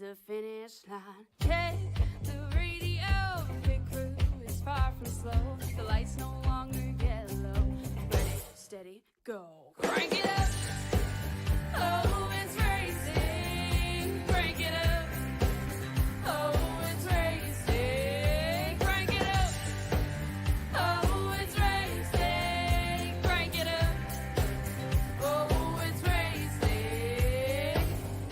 the finish line. Check the radio, pit crew is far from slow. The lights no longer yellow. Ready, steady, go. Crank it up. Oh, it's racing. Crank it up. Oh, it's racing. Crank it up. Oh, it's racing. Crank it up. Oh, it's racing.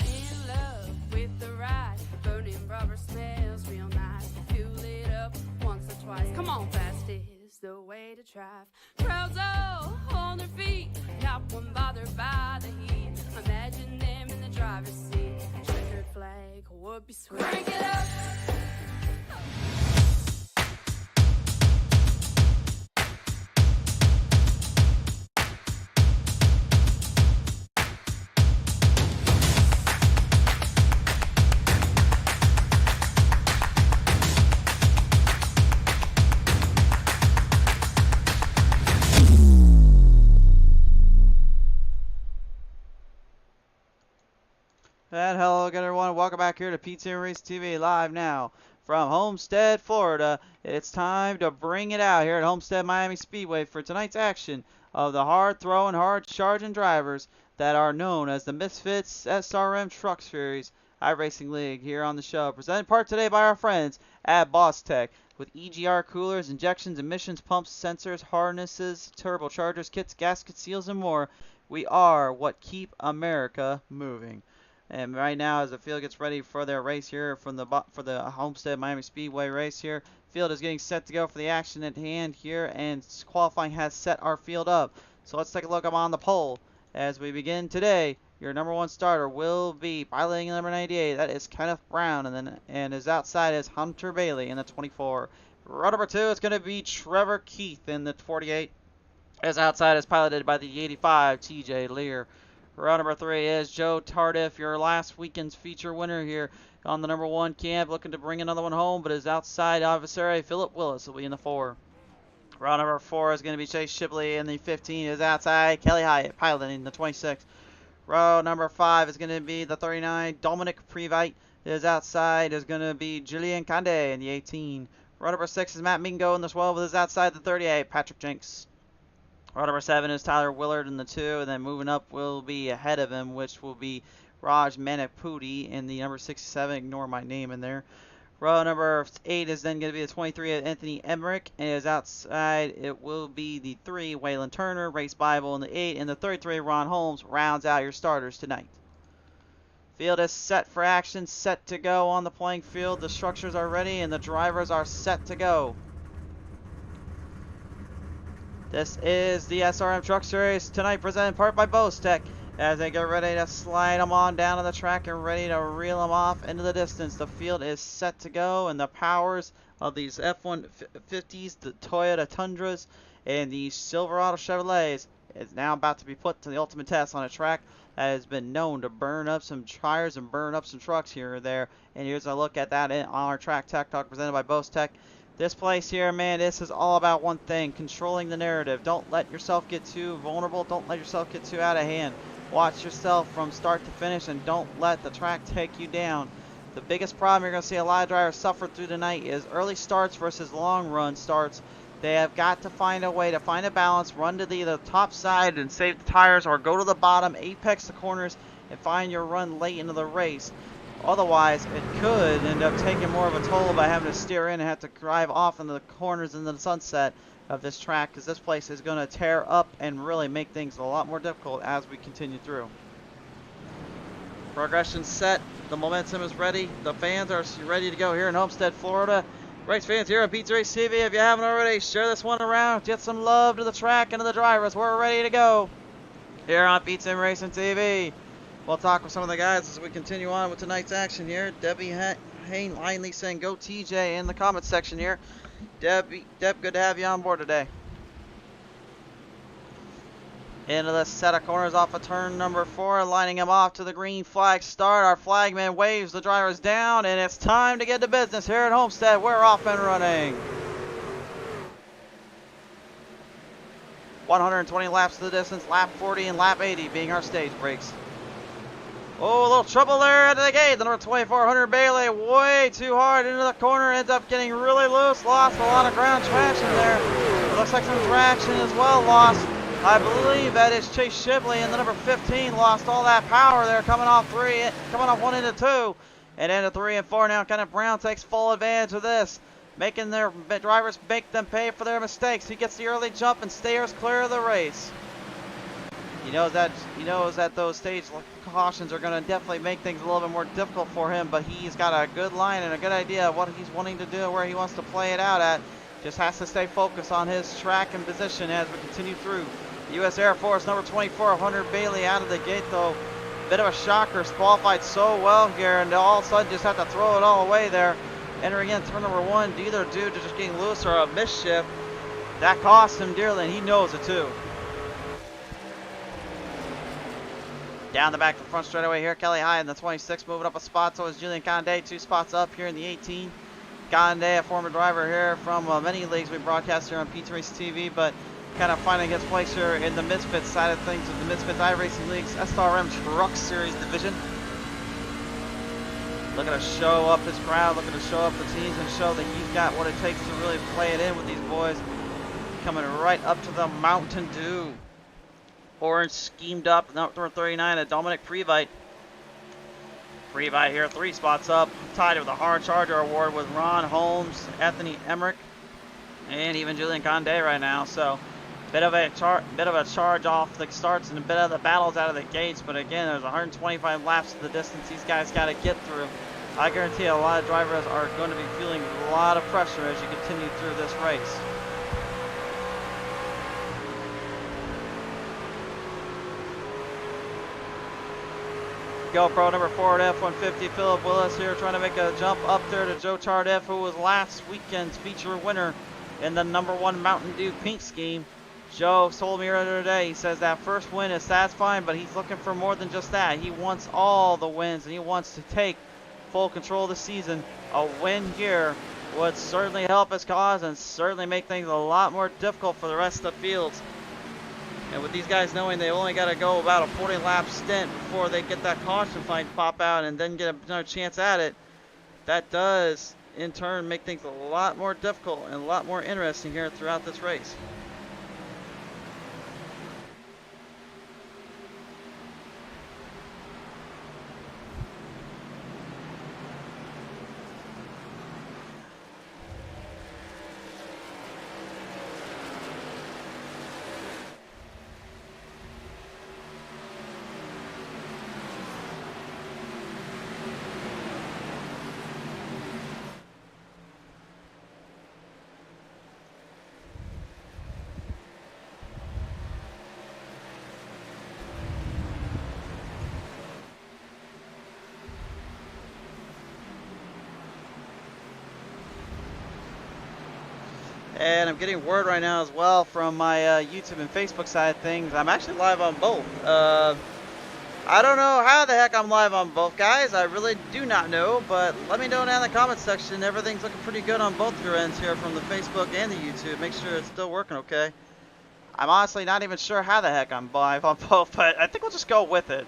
In love with the ride. Burning rubber smells real nice. Fuel it up once or twice. Come on, fast is the way to drive. Crowds all on their feet. Not one bothered by the heat. Imagine them in the driver's seat. Checkered flag would be sweet. Crank it up. And hello again, everyone. Welcome back here to PTM Racing TV live now from Homestead, Florida. It's time to bring it out here at Homestead-Miami Speedway for tonight's action of the hard-throwing, hard-charging drivers that are known as the Misfitz SRM Truck Series iRacing League here on the show. Presented in part today by our friends at BOSTECH with EGR coolers, injections, emissions, pumps, sensors, harnesses, turbochargers, kits, gasket seals, and more. We are what keep America moving. And right now, as the field gets ready for their race here for the Homestead-Miami Speedway race here, field is getting set to go for the action at hand here, and qualifying has set our field up. So let's take a look up on the pole as we begin today. Your number one starter will be piloting number 98. That is Kenneth Brown, and his outside is Hunter Bailey in the 24. Row number 2 is going to be Trevor Keith in the 48. His outside is piloted by the 85 TJ Lear. Row number 3 is Joe Tardif, your last weekend's feature winner here on the number 1 camp, looking to bring another one home, but his outside adversary, Philip Willis, will be in the 4. Row number 4 is going to be Chase Shipley in the 15. His outside, Kelly Hyatt, piloting the 26. Row number 5 is going to be the 39, Dominic Previte. His outside is going to be Julian Conde in the 18. Row number 6 is Matt Mingo in the 12, with his outside the 38, Patrick Jenks. Row number 7 is Tyler Willard in the 2, and then moving up will be ahead of him, which will be Raj Manapudi in the number 67. Ignore my name in there. Row number 8 is then going to be the 23 of Anthony Emmerich, and his outside it will be the 3, Waylon Turner, Race Bible in the 8, and the 33, Ron Holmes, rounds out your starters tonight. Field is set for action, set to go on the playing field. The structures are ready, and the drivers are set to go. This is the SRM Truck Series tonight, presented in part by BOSTECH, as they get ready to slide them on down to the track and ready to reel them off into the distance. The field is set to go, and the powers of these F-150s, the Toyota Tundras, and the Silverado Chevrolets is now about to be put to the ultimate test on a track that has been known to burn up some tires and burn up some trucks here or there. And here's a look at that on our Track Tech Talk presented by BOSTECH. This place here, man, this is all about one thing: controlling the narrative. Don't let yourself get too vulnerable. Don't let yourself get too out of hand. Watch yourself from start to finish, and don't let the track take you down. The biggest problem you're going to see a lot of drivers suffer through tonight is early starts versus long run starts. They have got to find a way to find a balance, run to the top side and save the tires, or go to the bottom, apex the corners, and find your run late into the race. Otherwise, it could end up taking more of a toll by having to steer in and have to drive off into the corners into the sunset of this track, because this place is going to tear up and really make things a lot more difficult as we continue through. Progression set. The momentum is ready. The fans are ready to go here in Homestead, Florida. Race fans here on PTM Racing TV, if you haven't already, share this one around. Get some love to the track and to the drivers. We're ready to go here on PTM Racing TV. We'll talk with some of the guys as we continue on with tonight's action here. Debbie Hain Linely saying go TJ in the comments section here. Deb, good to have you on board today. Into the set of corners off of turn number 4, lining him off to the green flag start. Our flagman waves the drivers down, and it's time to get to business here at Homestead. We're off and running. 120 laps to the distance, lap 40 and lap 80 being our stage breaks. Oh, a little trouble there at the gate. The number 24, Hunter Bailey, way too hard into the corner. Ends up getting really loose. Lost a lot of ground traction there. Looks like some traction as well lost. I believe that is Chase Shibley, and the number 15 lost all that power there coming off one into two. And into 3 and 4 now. Kenneth Brown takes full advantage of this, making their drivers make them pay for their mistakes. He gets the early jump and steers clear of the race. He knows that those stage cautions are going to definitely make things a little bit more difficult for him, but he's got a good line and a good idea of what he's wanting to do, where he wants to play it out at. Just has to stay focused on his track and position as we continue through. U.S. Air Force number 24, Hunter Bailey, out of the gate though. Bit of a shocker, qualified so well here, and all of a sudden just have to throw it all away there. Entering in turn number 1, either due to just getting loose or a misshift. That cost him dearly, and he knows it too. Down the back to the front straightaway here, Kelly High in the 26, moving up a spot. So is Julian Conde, 2 spots up here in the 18. Conde, a former driver here from many leagues we broadcast here on PTM Racing TV, but kind of finding his place here in the Misfitz side of things with the Misfitz iRacing League's SRM Truck Series division. Looking to show up his crowd, looking to show up the teams and show that he's got what it takes to really play it in with these boys. Coming right up to the Mountain Dew. Orange schemed up, number 39, a Dominic Previte. Previte here, 3 spots up, tied with a Hard Charger award with Ron Holmes, Anthony Emmerich, and even Julian Conde right now. So bit of a charge off the starts and a bit of the battles out of the gates. But again, there's 125 laps of the distance these guys got to get through. I guarantee a lot of drivers are going to be feeling a lot of pressure as you continue through this race. GoPro number 4 at F-150, Philip Willis here trying to make a jump up there to Joe Tardif, who was last weekend's feature winner in the number 1 Mountain Dew Pink Scheme. Joe told me earlier today, he says that first win is satisfying, but he's looking for more than just that. He wants all the wins, and he wants to take full control of the season. A win here would certainly help his cause and certainly make things a lot more difficult for the rest of the fields. And with these guys knowing they only got to go about a 40-lap stint before they get that caution fight pop out and then get another chance at it, that does in turn make things a lot more difficult and a lot more interesting here throughout this race. And I'm getting word right now as well from my YouTube and Facebook side of things. I'm actually live on both. I don't know how the heck I'm live on both, guys. I really do not know, but let me know down in the comment section. Everything's looking pretty good on both your ends here from the Facebook and the YouTube. Make sure it's still working okay. I'm honestly not even sure how the heck I'm live on both, but I think we'll just go with it.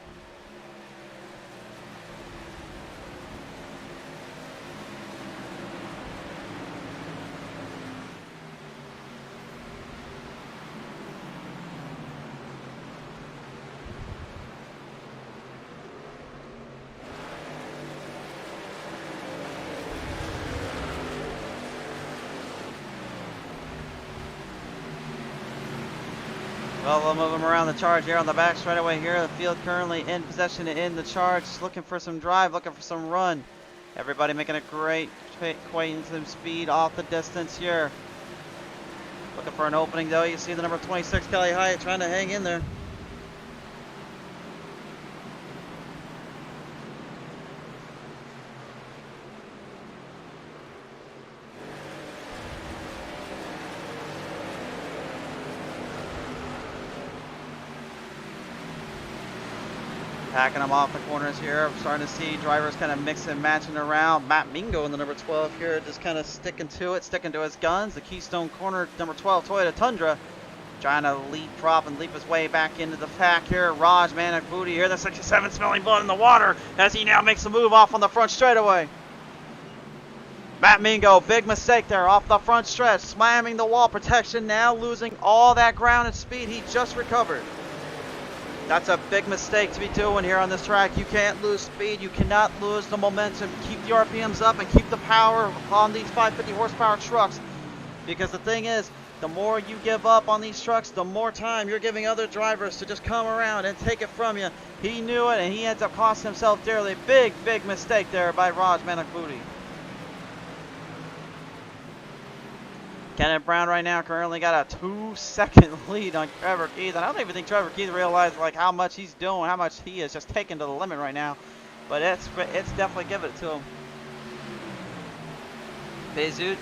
Well, we'll move them around the charge here on the back straightaway here. The field currently in possession in the charge, looking for some drive, looking for some run. Everybody making a great acquaintance and speed off the distance here. Looking for an opening though. You see the number 26, Kelly Hyatt, trying to hang in there. Packing them off the corners here. I'm starting to see drivers kind of mix and matching around. Matt Mingo in the number 12 here, just kind of sticking to it, sticking to his guns. The Keystone Corner number 12 Toyota Tundra Trying to leapfrog and leap his way back into the pack here. Raj Manic Booty here. The 67 smelling blood in the water as he now makes a move off on the front straightaway. Matt Mingo, big mistake there off the front stretch. Slamming the wall protection, now losing all that ground and speed he just recovered. That's a big mistake to be doing here on this track. You can't lose speed. You cannot lose the momentum. Keep the RPMs up and keep the power on these 550 horsepower trucks. Because the thing is, the more you give up on these trucks, the more time you're giving other drivers to just come around and take it from you. He knew it, and he ends up costing himself dearly. Big, big mistake there by Raj Manic-Booty. Kenneth Brown right now currently got a 2-second lead on Trevor Keith. And I don't even think Trevor Keith realized like how much he's doing, how much he is just taking to the limit right now. But it's definitely giving it to him. Bezut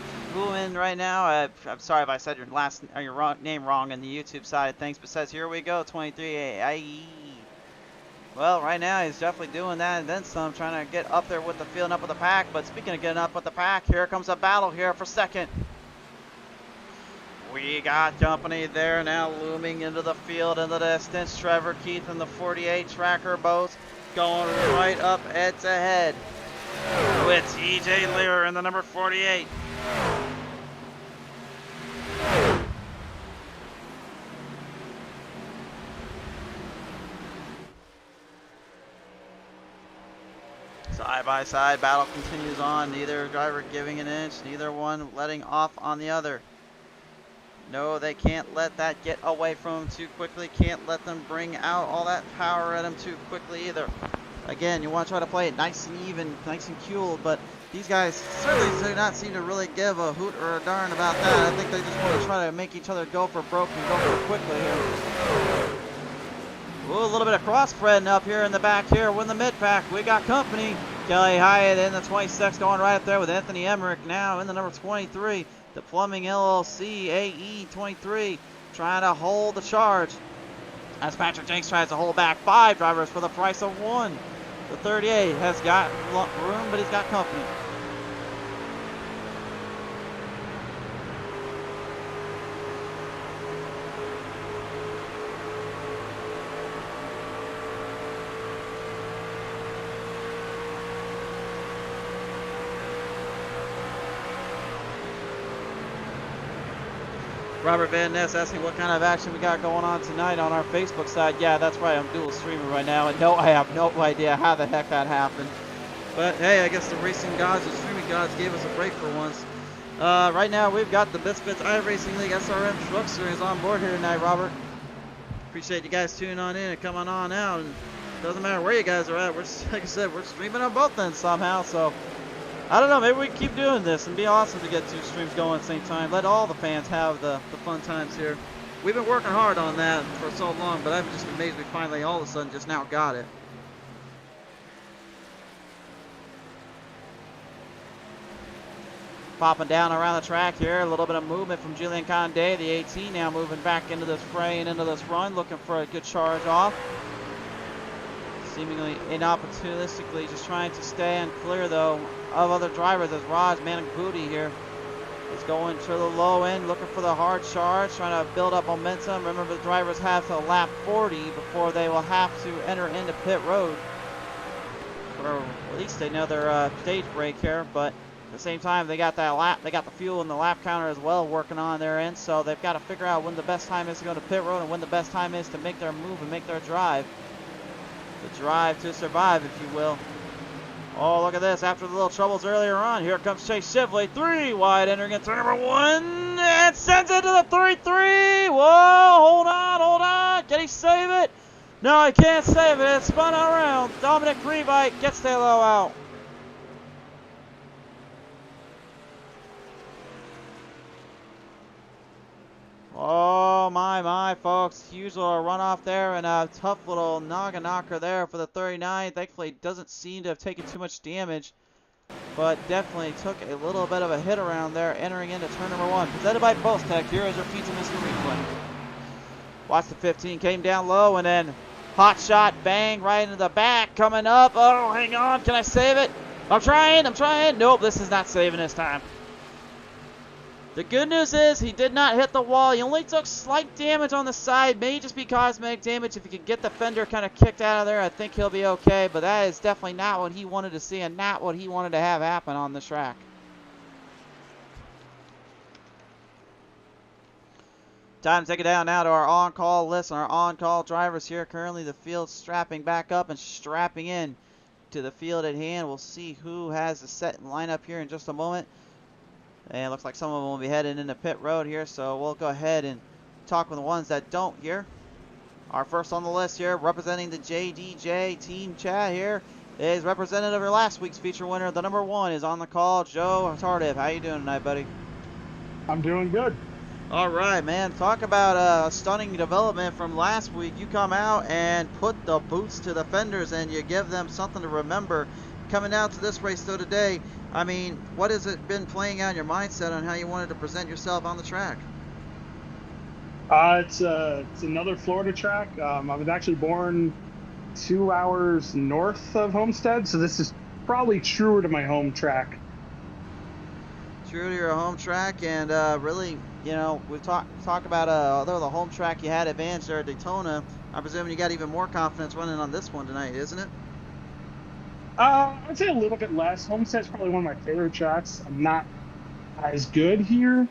in right now. I'm sorry if I said your name wrong in the YouTube side of things, but says here we go 23. Well, right now he's definitely doing that and then some, trying to get up there with the field and up with the pack. But speaking of getting up with the pack, here comes a battle here for second. We got company there now looming into the field in the distance. Trevor Keith and the 48 Tracker both going right up head to head with TJ Lear in the number 48. Side by side battle continues on. Neither driver giving an inch, neither one letting off on the other. No, they can't let that get away from them too quickly. Can't let them bring out all that power at them too quickly either. Again, you want to try to play it nice and even, nice and cool, but these guys certainly do not seem to really give a hoot or a darn about that. I think they just want to try to make each other go for broke and go for quickly here. Ooh, a little bit of cross-spreading up here in the back here. We're in the mid-pack. We got company. Kelly Hyatt in the 26 going right up there with Anthony Emmerich now in the number 23. The Plumbing LLC AE 23 trying to hold the charge as Patrick Jenks tries to hold back 5 drivers for the price of 1. The 38 has got room, but he's got company. Robert Van Ness asking what kind of action we got going on tonight on our Facebook side. Yeah, that's right. I'm dual streaming right now. And no, I have no idea how the heck that happened. But hey, I guess the racing gods and streaming gods gave us a break for once. Right now, we've got the Misfitz iRacing League SRM Truck Series on board here tonight, Robert. Appreciate you guys tuning on in and coming on out. And it doesn't matter where you guys are at. We're, like I said, we're streaming on both ends somehow. So I don't know, maybe we can keep doing this and be awesome to get 2 streams going at the same time. Let all the fans have the fun times here. We've been working hard on that for so long, but I'm just amazed we finally all of a sudden just now got it. Popping down around the track here, a little bit of movement from Julian Conde, the 18 now moving back into this fray and into this run, looking for a good charge off. Seemingly inopportunistically just trying to stay and clear though of other drivers as Raj Manic-Booty here is going to the low end, looking for the hard charge, trying to build up momentum. Remember, the drivers have to lap 40 before they will have to enter into pit road. Or at least they know their stage break here, but at the same time they got that lap, they got the fuel and the lap counter as well working on their end, so they've got to figure out when the best time is to go to pit road and when the best time is to make their move and make their drive. The drive to survive, if you will. Oh, look at this. After the little troubles earlier on, here comes Chase Chevrolet. 3 wide, entering into turn number 1. And sends it to the 3-3. Whoa, hold on. Can he save it? No, he can't save it. It spun around. Dominic Revite gets the yellow out. Oh my folks, huge little runoff there and a tough little noggin knocker there for the 39. Thankfully doesn't seem to have taken too much damage, but definitely took a little bit of a hit around there entering into turn number 1. Presented by BOSTECH, here is your pizza Mr. Replay. Watch the 15, came down low and then hot shot, bang, right into the back, coming up. Oh, hang on, can I save it? I'm trying. Nope, this is not saving this time. The good news is he did not hit the wall. He only took slight damage on the side. May just be cosmetic damage. If he can get the fender kind of kicked out of there, I think he'll be okay. But that is definitely not what he wanted to see and not what he wanted to have happen on the track. Time to take it down now to our on-call list and our on-call drivers here. Currently the field strapping back up and strapping in to the field at hand. We'll see who has the set lineup here in just a moment. And it looks like some of them will be heading into pit road here, so we'll go ahead and talk with the ones that don't here. Our first on the list here, representing the JDJ team chat here, is representative of last week's feature winner. The number 1 is on the call, Joe Tardiff. How you doing tonight, buddy? I'm doing good. All right, man. Talk about a stunning development from last week. You come out and put the boots to the fenders, and you give them something to remember. Coming down to this race, though, today, I mean, what has it been playing out in your mindset on how you wanted to present yourself on the track? It's another Florida track. I was actually born 2 hours north of Homestead, so this is probably truer to my home track. True to your home track, and really, you know, we talk about although the home track you had advantage there at Daytona, I'm presuming you got even more confidence running on this one tonight, isn't it? I'd say a little bit less. Homestead's probably one of my favorite tracks. I'm not as good here.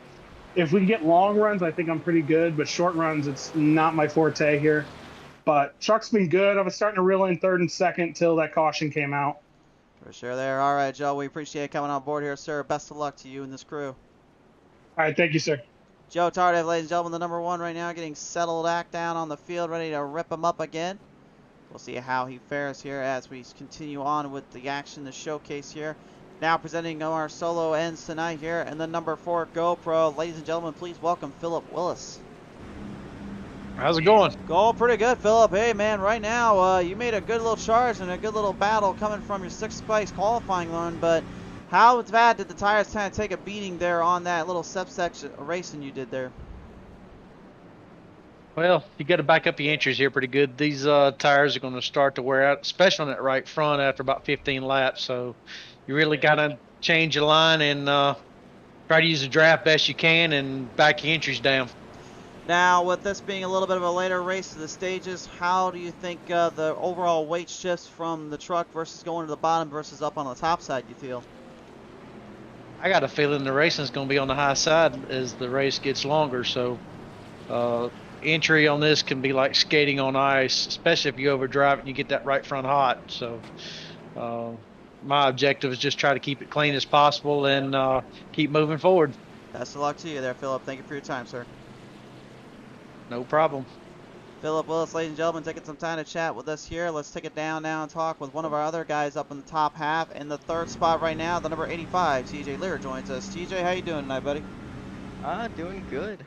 If we get long runs, I think I'm pretty good, but short runs, it's not my forte here. But truck's been good. I was starting to reel in third and second till that caution came out. For sure there. All right, Joe, we appreciate coming on board here, sir. Best of luck to you and this crew. All right, thank you, sir. Joe Tardiff, ladies and gentlemen, the number 1 right now, getting settled back down on the field, ready to rip him up again. We'll see how he fares here as we continue on with the action, the showcase here. Now presenting our solo ends tonight here, and the number 4 GoPro. Ladies and gentlemen, please welcome Philip Willis. How's it going? Going pretty good, Philip. Hey, man, right now you made a good little charge and a good little battle coming from your 6th place qualifying run, but how bad did the tires kind of take a beating there on that little subsection racing you did there? Well, you got to back up the entries here pretty good. These tires are going to start to wear out, especially on that right front after about 15 laps. So you really got to change your line and try to use the draft best you can and back your entries down. Now, with this being a little bit of a later race to the stages, how do you think the overall weight shifts from the truck versus going to the bottom versus up on the top side, you feel? I got a feeling the racing's going to be on the high side as the race gets longer. So entry on this can be like skating on ice, especially if you overdrive it and you get that right front hot. So my objective is just try to keep it clean as possible and keep moving forward. Best of luck to you there, Philip. Thank you for your time, sir. No problem. Philip Willis, ladies and gentlemen, taking some time to chat with us here. Let's take it down now and talk with one of our other guys up in the top half. In the 3rd spot right now, the number 85, TJ Lear, joins us. TJ, how you doing tonight, buddy? Doing good.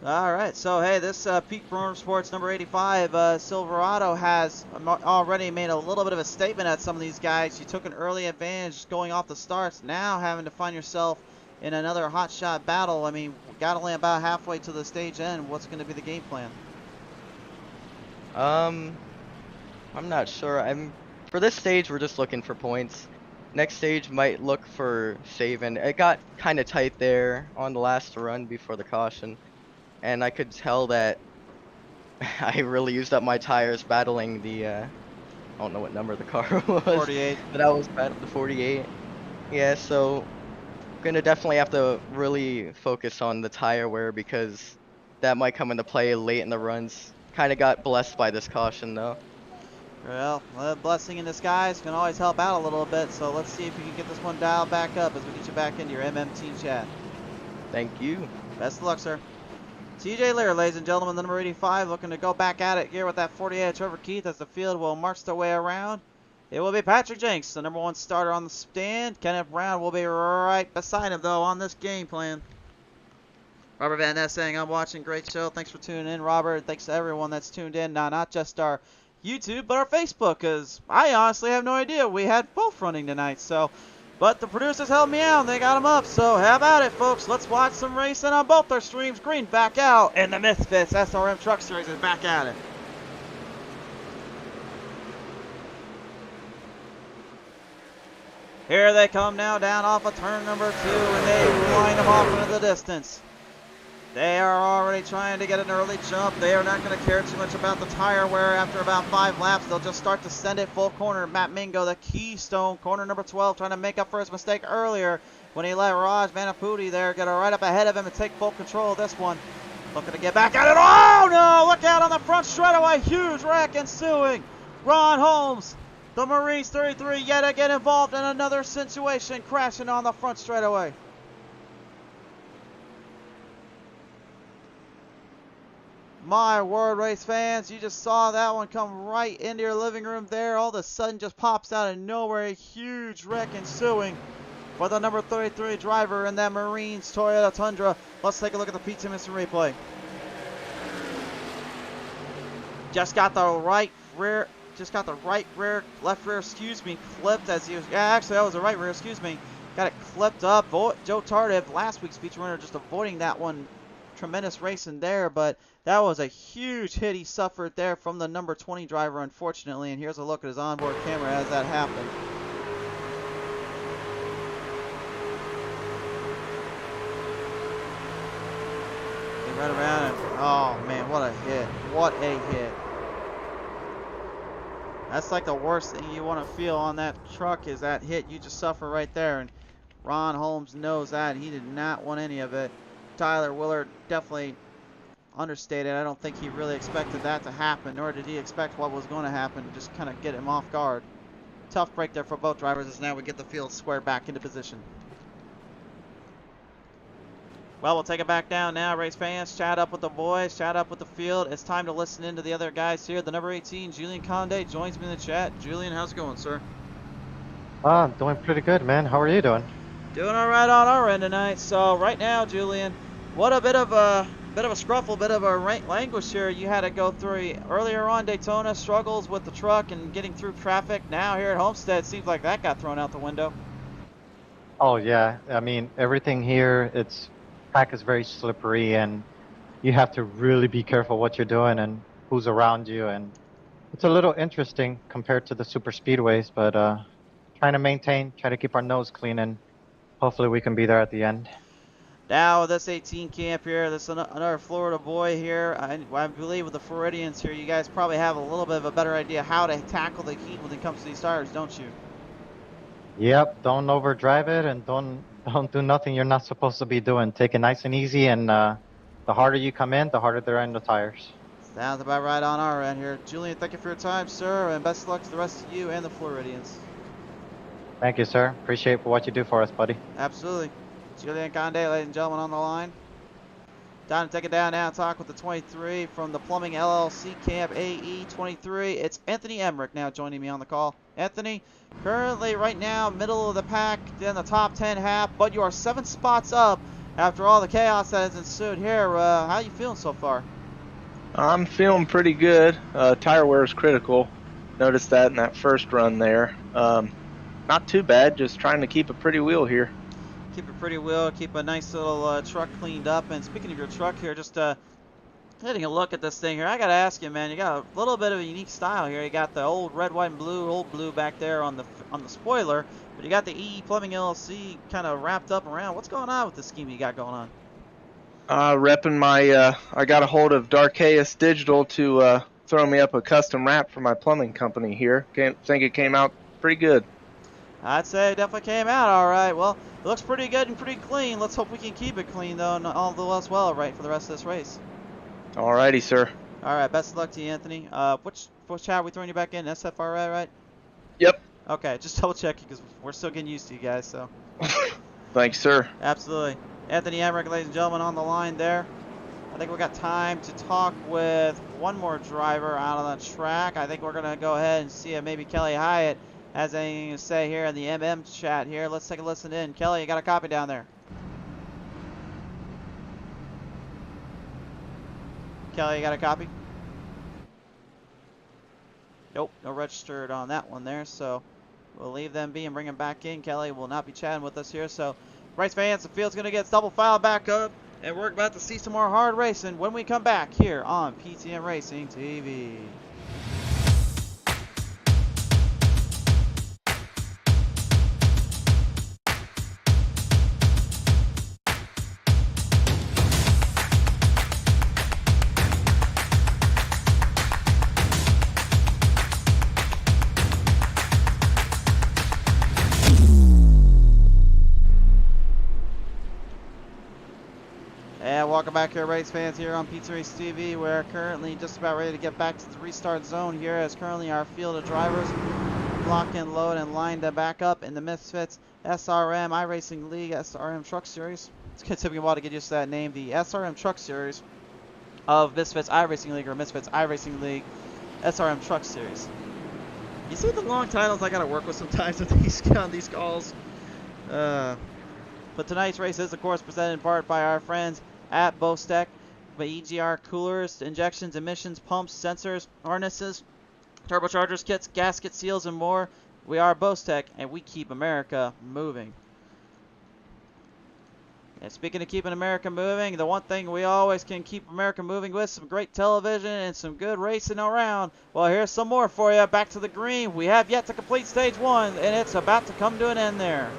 All right, so hey, this Peak Motorsports number 85 Silverado has already made a little bit of a statement at some of these guys. You took an early advantage going off the starts, now having to find yourself in another hot shot battle. I mean, got only about halfway to the stage end. What's going to be the game plan? I'm not sure. For this stage, we're just looking for points. Next stage might look for saving. It got kind of tight there on the last run before the caution, and I could tell that I really used up my tires battling the I don't know what number the car was. 48. But I was battling the 48. Yeah, so gonna definitely have to really focus on the tire wear because that might come into play late in the runs. Kind of got blessed by this caution though. Well, a blessing in disguise can always help out a little bit, so let's see if we can get this one dialed back up as we get you back into your MM chat. Thank you. Best of luck, sir. TJ Lear, ladies and gentlemen, the number 85, looking to go back at it here with that 48 Trevor Keith as the field will march their way around. It will be Patrick Jenks, the number 1 starter on the stand. Kenneth Brown will be right beside him, though, on this game plan. Robert Van Ness saying, I'm watching. Great show. Thanks for tuning in, Robert. Thanks to everyone that's tuned in. Now, not just our YouTube, but our Facebook, because I honestly have no idea. We had both running tonight, so. But the producers helped me out, and they got them up. So, how about it, folks? Let's watch some racing on both our streams. Green back out, and the Misfitz SRM Truck Series is back at it. Here they come now down off of turn number 2, and they line them off into the distance. They are already trying to get an early jump. They are not going to care too much about the tire wear after about 5 laps. They'll just start to send it full corner. Matt Mingo, the Keystone, corner number 12, trying to make up for his mistake earlier when he let Raj Manaputi there get right up ahead of him and take full control of this one. Looking to get back at it. Oh, no! Look out on the front straightaway. Huge wreck ensuing. Ron Holmes, the Marines 33, yet again involved in another situation, crashing on the front straightaway. My word, race fans, you just saw that one come right into your living room there. All of a sudden just pops out of nowhere. A huge wreck ensuing for the number 33 driver in that Marines Toyota Tundra. Let's take a look at the PTM Racing replay. Just got the right rear, left rear, excuse me, clipped as he was, yeah, actually that was the right rear, excuse me. Got it clipped up. Joe Tardif, last week's feature winner, just avoiding that one. Tremendous racing there, but that was a huge hit he suffered there from the number 20 driver, unfortunately. And here's a look at his onboard camera as that happened. Came right around and, oh man, what a hit. What a hit. That's like the worst thing you want to feel on that truck is that hit you just suffer right there. And Ron Holmes knows that. He did not want any of it. Tyler Willard definitely understated. I don't think he really expected that to happen, nor did he expect what was going to happen. Just kind of get him off guard. Tough break there for both drivers as now we get the field squared back into position. Well, we'll take it back down now, race fans. Chat up with the boys, chat up with the field. It's time to listen in to the other guys here. The number 18, Julian Conde, joins me in the chat. Julian, how's it going, sir? I'm doing pretty good, man. How are you doing? Doing all right on our end tonight. So right now, Julian, what a bit of a scruffle, bit of a languish here you had to go through earlier on Daytona. Struggles with the truck and getting through traffic. Now here at Homestead, seems like that got thrown out the window. Oh yeah, I mean everything here. Track is very slippery, and you have to really be careful what you're doing and who's around you. And it's a little interesting compared to the super speedways, but trying to try to keep our nose clean, and hopefully we can be there at the end. Now with this 18 camp here, this another Florida boy here. I believe with the Floridians here, you guys probably have a little bit of a better idea how to tackle the heat when it comes to these tires, don't you? Yep, don't overdrive it, and don't do nothing you're not supposed to be doing. Take it nice and easy, and the harder you come in, the harder they're in the tires. Sounds about right on our end here. Julian, thank you for your time, sir, and best of luck to the rest of you and the Floridians. Thank you, sir. Appreciate for what you do for us, buddy. Absolutely. Julian Conde, ladies and gentlemen, on the line. Time to take it down now and talk with the 23 from the Plumbing LLC Camp AE23. It's Anthony Emmerich now joining me on the call. Anthony, currently right now, middle of the pack in the top 10 half, but you are 7 spots up after all the chaos that has ensued here. How are you feeling so far? I'm feeling pretty good. Tire wear is critical. Noticed that in that first run there. Not too bad, just trying to keep a pretty wheel here. Keep it pretty well, keep a nice little truck cleaned up. And speaking of your truck here, just taking a look at this thing here, I gotta ask you, man, you got a little bit of a unique style here. You got the old red, white, and blue, old blue back there on the spoiler, but you got the EE Plumbing LLC kind of wrapped up around. What's going on with the scheme you got going on? Repping my, I got a hold of Darkhaeus Digital to throw me up a custom wrap for my plumbing company here. Think it came out pretty good. I'd say it definitely came out all right. Well, it looks pretty good and pretty clean. Let's hope we can keep it clean, though, and all the well right for the rest of this race. Alrighty, sir. All right, best of luck to you, Anthony. Which chat are we throwing you back in? SFRA, right? Yep. Okay, just double checking because we're still getting used to you guys, so. Thanks, sir. Absolutely. Anthony Emmerich, ladies and gentlemen, on the line there. I think we got time to talk with one more driver out on the track. I think we're going to go ahead and see if maybe Kelly Hyatt has anything to say here in the MM chat here. Let's take a listen in. Kelly, you got a copy down there? Kelly, you got a copy? Nope, no registered on that one there, so we'll leave them be and bring them back in. Kelly will not be chatting with us here, so race fans, the field's going to get double filed back up, and we're about to see some more hard racing when we come back here on PTM Racing TV. welcome back here, race fans, here on PTM Racing TV. We're currently just about ready to get back to the restart zone here, as currently our field of drivers lock and load and lined to back up in the Misfitz SRM iRacing League SRM Truck Series. It's going to take me a while to get used to that name, the SRM Truck Series of Misfitz iRacing League, or Misfitz iRacing League SRM Truck Series. You see the long titles I got to work with sometimes on these calls. But tonight's race is, of course, presented in part by our friends at BOSTECH, by EGR coolers, injections, emissions, pumps, sensors, harnesses, turbochargers, kits, gasket seals, and more. We are BOSTECH, and we keep America moving. And speaking of keeping America moving, the one thing we always can keep America moving with, some great television and some good racing around. Well, here's some more for you. Back to the green. We have yet to complete stage 1, and it's about to come to an end there.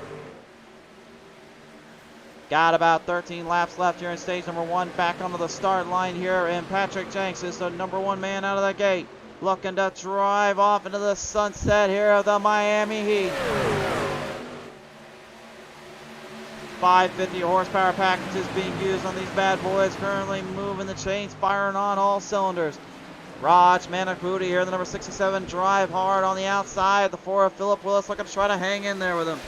Got about 13 laps left here in stage number 1. Back onto the start line here, and Patrick Jenks is the number 1 man out of the gate, looking to drive off into the sunset here of the Miami Heat. 550 horsepower packages being used on these bad boys, currently moving the chains, firing on all cylinders. Raj Manakudi here, the number 67, drive hard on the outside. The 4 of Philip Willis looking to try to hang in there with him.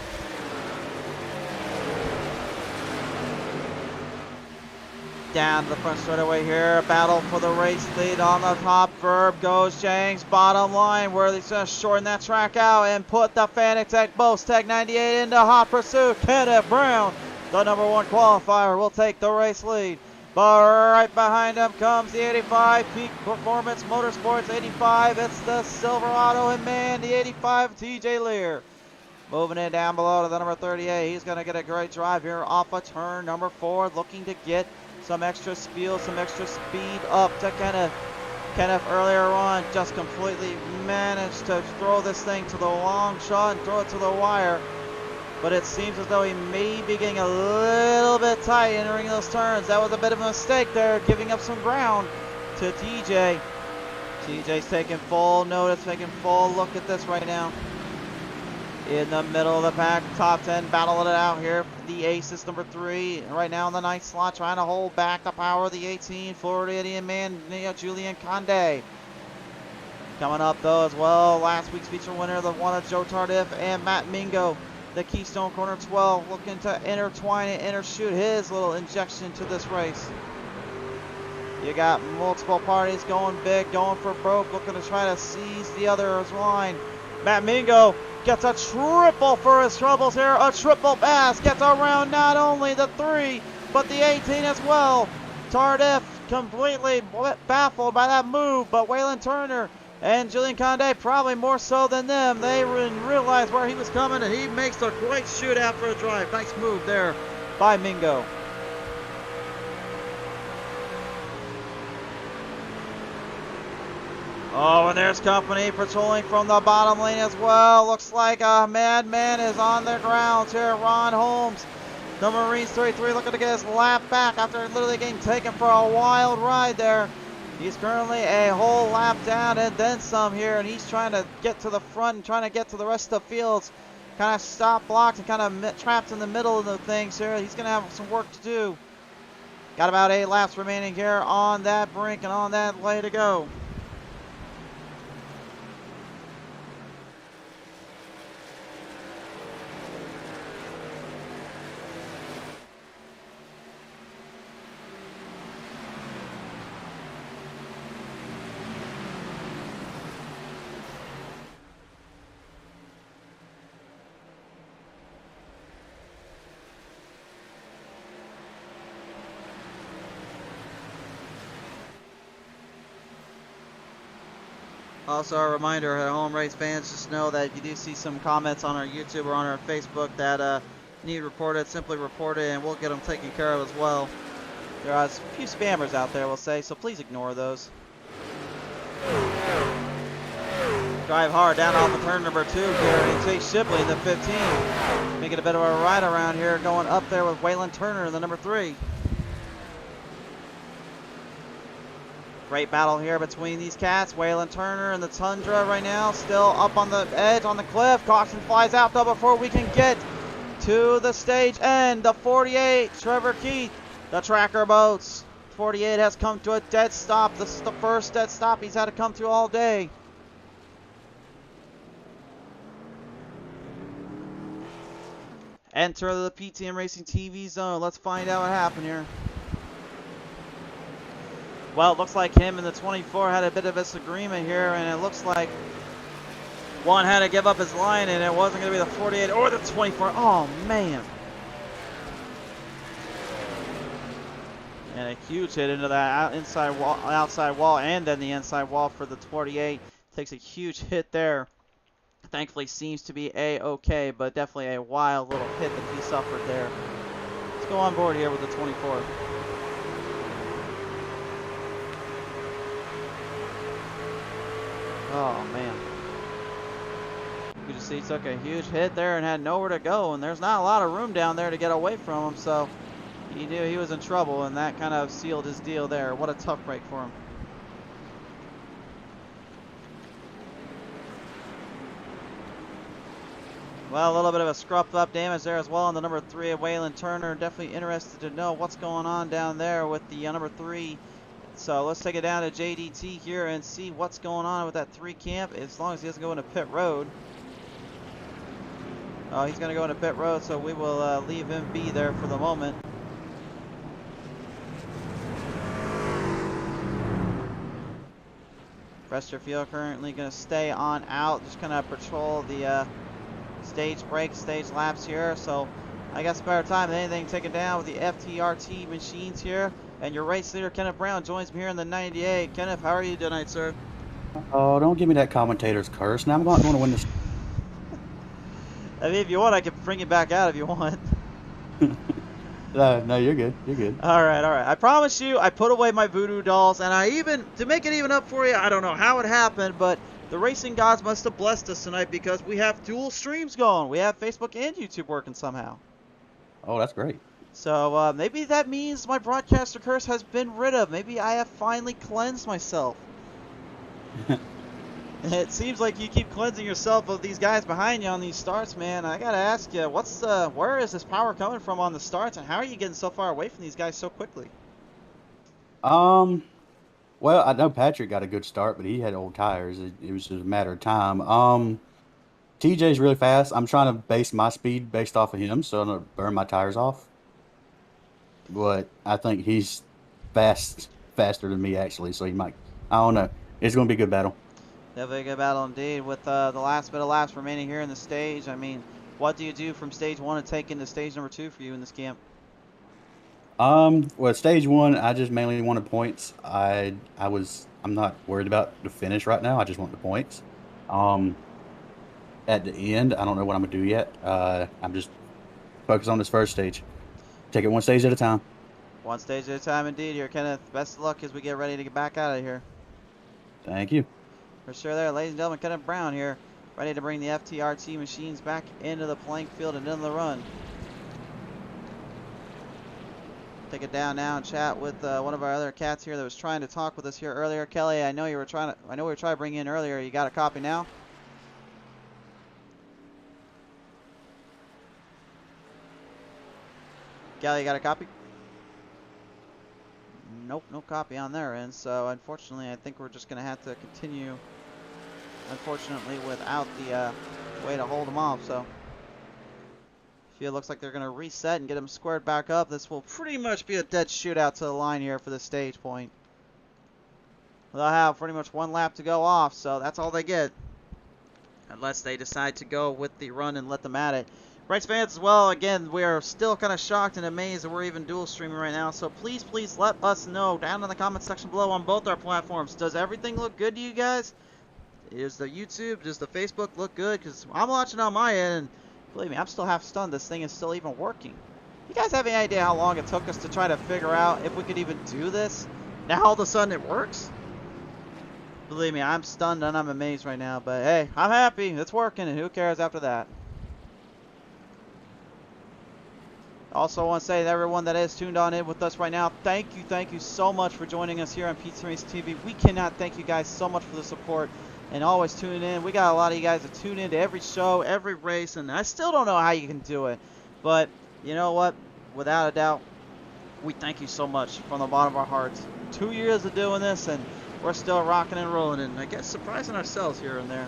Down to the front straightaway here. Battle for the race lead on the top. Verb goes Jenks. Bottom line, where he's going to shorten that track out and put the Fanatec BOSTECH 98 into hot pursuit. Kenneth Brown, the number 1 qualifier, will take the race lead. But right behind him comes the 85 Peak Performance Motorsports 85. It's the Silverado and man, the 85 TJ Lear. Moving it down below to the number 38. He's going to get a great drive here off of turn number 4, looking to get some extra speed, some extra speed up to Kenneth. Kenneth earlier on just completely managed to throw this thing to the long shot and throw it to the wire. But it seems as though he may be getting a little bit tight entering those turns. That was a bit of a mistake there, giving up some ground to TJ. TJ's taking full notice, taking full look at this right now. In the middle of the pack, top 10, battling it out here. The ace is number 3, right now in the 9th slot, trying to hold back the power of the 18, Floridian man, Julian Conde. Coming up, though, as well, last week's feature winner, the one of Joe Tardif and Matt Mingo. The Keystone Corner 12, looking to intertwine and intershoot his little injection to this race. You got multiple parties going big, going for broke, looking to try to seize the other's line. Matt Mingo gets a triple for his troubles here. A triple pass. Gets around not only the 3, but the 18 as well. Tardif completely baffled by that move, but Waylon Turner and Julian Conde probably more so than them. They didn't realize where he was coming, and he makes a great shootout for a drive. Nice move there by Mingo. Oh, and there's company patrolling from the bottom lane as well. Looks like a madman is on the ground here. Ron Holmes, the Marines 33, looking to get his lap back after literally getting taken for a wild ride there. He's currently a whole lap down and then some here, and he's trying to get to the front and trying to get to the rest of the fields. Kind of stop blocked and kind of trapped in the middle of the things here. He's going to have some work to do. Got about 8 laps remaining here on that brink and on that way to go. Also, a reminder at home race fans, just know that if you do see some comments on our YouTube or on our Facebook that need reported, simply report it and we'll get them taken care of as well. There are a few spammers out there, we'll say, so please ignore those. Drive hard down off of turn number 2 here, and Chase Shipley in the 15. Making a bit of a ride around here, going up there with Waylon Turner in the number 3. Great battle here between these cats. Waylon Turner and the Tundra right now still up on the edge, on the cliff. Caution flies out though before we can get to the stage end. The 48, Trevor Keith, The tracker boats. 48 has come to a dead stop. This is the first dead stop he's had to come through all day. Enter the PTM Racing TV zone. Let's find out what happened here. Well, it looks like him and the 24 had a bit of a disagreement here, and it looks like one had to give up his line, and it wasn't going to be the 48 or the 24. Oh, man. And a huge hit into that outside wall, and then the inside wall for the 48. Takes a huge hit there. Thankfully seems to be a-okay, but definitely a wild little hit that he suffered there. Let's go on board here with the 24. Oh, man. You can see he took a huge hit there and had nowhere to go, and there's not a lot of room down there to get away from him, so he knew he was in trouble, and that kind of sealed his deal there. What a tough break for him. Well, a little bit of a scrubbed up damage there as well on the number 3 of Waylon Turner. Definitely interested to know what's going on down there with the number 3. So let's take it down to JDT here and see what's going on with that 3 camp, as long as he doesn't go into pit road. Oh, he's going to go into pit road, so we will leave him be there for the moment. Westerfield currently going to stay on out, just kind of patrol the stage break, stage laps here. So I guess better time than anything, take it down with the FTRT machines here. And your race leader, Kenneth Brown, joins me here in the 98. Kenneth, how are you tonight, sir? Oh, don't give me that commentator's curse. Now I'm going to win this. I mean, if you want, I can bring it back out if you want. No, you're good. You're good. All right, all right. I promise you, I put away my voodoo dolls, and I even, to make it even up for you, I don't know how it happened, but the racing gods must have blessed us tonight because we have dual streams going. We have Facebook and YouTube working somehow. Oh, that's great. So maybe that means my broadcaster curse has been rid of. Maybe I have finally cleansed myself. It seems like you keep cleansing yourself of these guys behind you on these starts, man. I gotta ask you, where is this power coming from on the starts, and how are you getting so far away from these guys so quickly? Well, I know Patrick got a good start, but he had old tires. It was just a matter of time. TJ's really fast. I'm trying to base my speed based off of him, so I'm gonna burn my tires off. But I think he's faster than me, actually, so he might. I don't know. It's going to be a good battle. Definitely a good battle indeed. With the last bit of laps remaining here in the stage, I mean, what do you do from stage 1 to take into stage number 2 for you in this camp? Well, stage 1, I just mainly wanted points. I'm not worried about the finish right now. I just want the points. At the end, I don't know what I'm going to do yet. I'm just focused on this first stage. Take it one stage at a time. One stage at a time indeed here, Kenneth. Best of luck as we get ready to get back out of here. Thank you. For sure there, ladies and gentlemen, Kenneth Brown here, ready to bring the FTRT machines back into the playing field and into the run. Take it down now and chat with one of our other cats here that was trying to talk with us here earlier. Kelly, I know we were trying to bring you in earlier. You got a copy now? Kelly, you got a copy? Nope, no copy on their end. So unfortunately, I think we're just going to have to continue, unfortunately, without the way to hold them off. So it looks like they're going to reset and get them squared back up. This will pretty much be a dead shootout to the line here for the stage point. They'll have pretty much one lap to go off, so that's all they get. Unless they decide to go with the run and let them at it. Race fans as well, again, we are still kind of shocked and amazed that we're even dual streaming right now. So please, please let us know down in the comment section below on both our platforms. Does everything look good to you guys? Is the YouTube, does the Facebook look good? Because I'm watching on my end, and believe me, I'm still half stunned this thing is still even working. You guys have any idea how long it took us to try to figure out if we could even do this? Now all of a sudden it works? Believe me, I'm stunned and I'm amazed right now. But hey, I'm happy. It's working, and who cares after that? Also, I want to say to everyone that is tuned on in with us right now, thank you so much for joining us here on PTM Racing TV. We cannot thank you guys so much for the support and always tuning in. We got a lot of you guys that tune in to every show, every race, and I still don't know how you can do it. But you know what? Without a doubt, we thank you so much from the bottom of our hearts. 2 years of doing this, and we're still rocking and rolling, and I guess surprising ourselves here and there.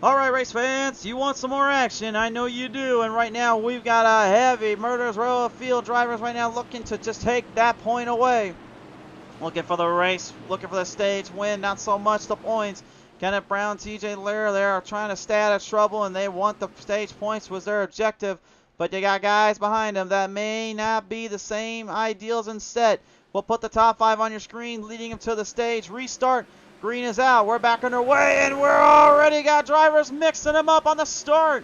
All right, race fans, you want some more action? I know you do, and right now we've got a heavy Murderers Row of field drivers right now looking to just take that point away. Looking for the race, looking for the stage win, not so much the points. Kenneth Brown, TJ Lear, they're trying to stay out of trouble, and they want the stage points was their objective. But they got guys behind them that may not be the same ideals and set. We'll put the top 5 on your screen, leading them to the stage. Restart. Green is out. We're back underway, and we're already got drivers mixing them up on the start.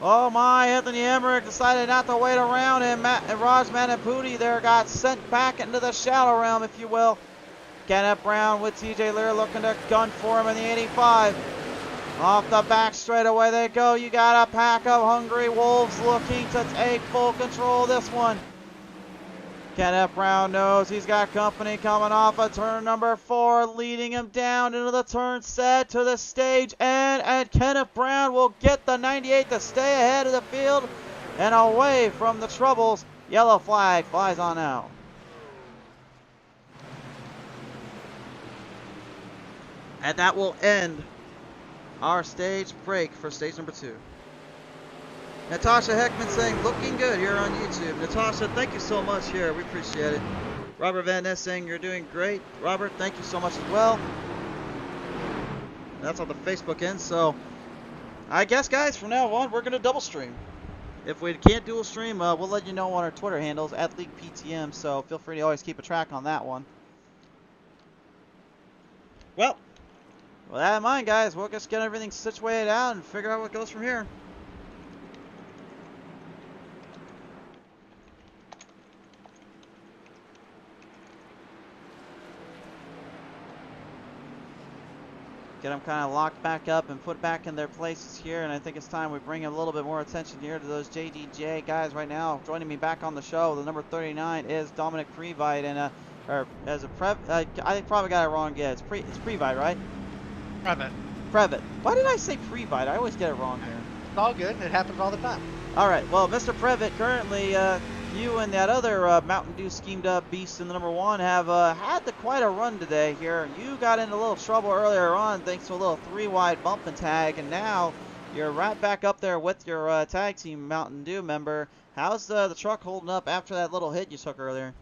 Oh my, Anthony Emmerich decided not to wait around, and Raj Manaputi there got sent back into the shallow realm, if you will. Kenneth Brown with TJ Lear looking to gun for him in the 85. Off the back straightaway they go. You got a pack of hungry wolves looking to take full control of this one. Kenneth Brown knows he's got company coming off of turn number 4, leading him down into the turn set to the stage end, and Kenneth Brown will get the 98 to stay ahead of the field and away from the troubles. Yellow flag flies on out. And that will end our stage break for stage number 2. Natasha Heckman saying, looking good here on YouTube. Natasha, thank you so much here. We appreciate it. Robert Van Ness saying, you're doing great. Robert, thank you so much as well. That's on the Facebook end. So, I guess, guys, from now on, we're going to double stream. If we can't dual stream, we'll let you know on our Twitter handles, at League PTM. So, feel free to always keep a track on that one. Well, with that in mind, guys, we'll just get everything situated out and figure out what goes from here. Get them kind of locked back up and put back in their places here, and I think it's time we bring a little bit more attention here to those JDJ guys right now. Joining me back on the show, the number 39 is Dominic Previte, and or as a I probably got it wrong. Yeah, it's Previte, right? Previtt. Why did I say Previte? I always get it wrong here. It's all good. It happens all the time. All right. Well, Mr. Previtt, currently you and that other Mountain Dew schemed up beast in the number 1 have had quite a run today here. You got in a little trouble earlier on thanks to a little 3-wide bump and tag, and now you're right back up there with your tag team Mountain Dew member. How's the truck holding up after that little hit you took earlier?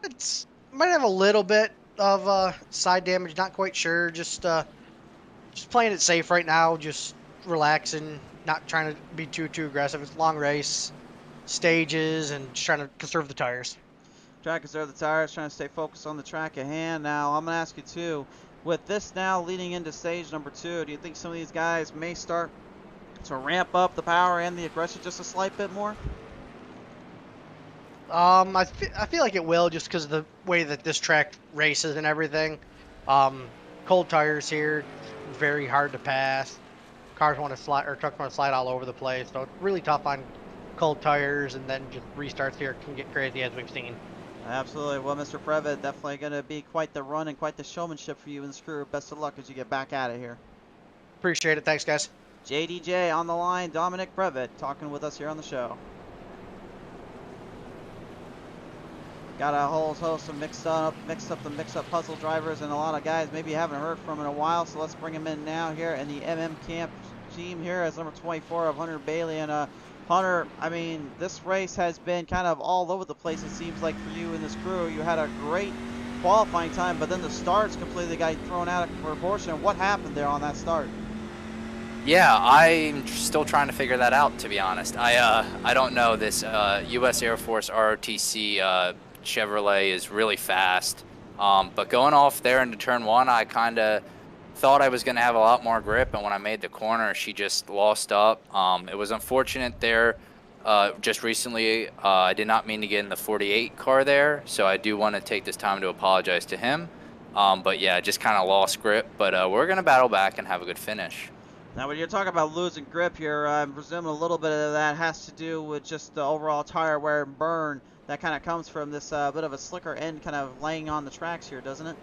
It's might have a little bit of side damage. Not quite sure. Just playing it safe right now. Just relaxing. Not trying to be too aggressive. It's a long race, stages, and just trying to conserve the tires. Trying to conserve the tires, trying to stay focused on the track at hand. Now, I'm going to ask you, too, with this now leading into stage number 2, do you think some of these guys may start to ramp up the power and the aggression just a slight bit more? I feel like it will, just because of the way that this track races and everything. Cold tires here, very hard to pass. Cars want to slide, or trucks want to slide all over the place, so it's really tough on cold tires, and then just restarts here can get crazy, as we've seen. Absolutely. Well, Mr. Previtt, definitely going to be quite the run and quite the showmanship for you and this crew. Best of luck as you get back at it here. Appreciate it. Thanks, guys. JDJ on the line, Dominic Previtt talking with us here on the show. Got a whole host of mix-up puzzle drivers and a lot of guys maybe you haven't heard from in a while, so let's bring them in now here in the MM Camp team here as number 24 of Hunter Bailey. And Hunter, I mean, this race has been kind of all over the place, it seems like, for you and this crew. You had a great qualifying time, but then the starts completely got thrown out of proportion. What happened there on that start? Yeah, I'm still trying to figure that out, to be honest. I don't know. This U.S. Air Force ROTC Chevrolet is really fast, but going off there into turn 1, I kind of thought I was going to have a lot more grip, and when I made the corner, she just lost up. It was unfortunate there. Just recently, I did not mean to get in the 48 car there, so I do want to take this time to apologize to him. But yeah, just kind of lost grip, but we're going to battle back and have a good finish. Now, when you're talking about losing grip here, I'm presuming a little bit of that has to do with just the overall tire wear and burn that kind of comes from this bit of a slicker end kind of laying on the tracks here, doesn't it?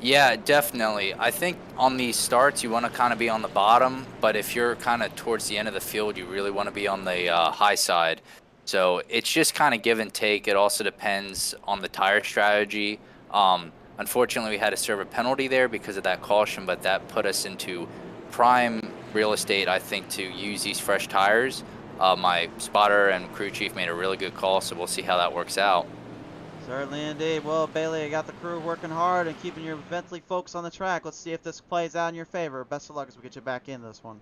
Yeah, definitely. I think on these starts, you want to kind of be on the bottom, but if you're kind of towards the end of the field, you really want to be on the high side. So it's just kind of give and take. It also depends on the tire strategy. Unfortunately, we had to serve a penalty there because of that caution, but that put us into prime real estate, I think, to use these fresh tires. My spotter and crew chief made a really good call, so we'll see how that works out. Certainly indeed. Well, Bailey, you got the crew working hard and keeping your mentally focused on the track. Let's see if this plays out in your favor. Best of luck as we get you back in this one.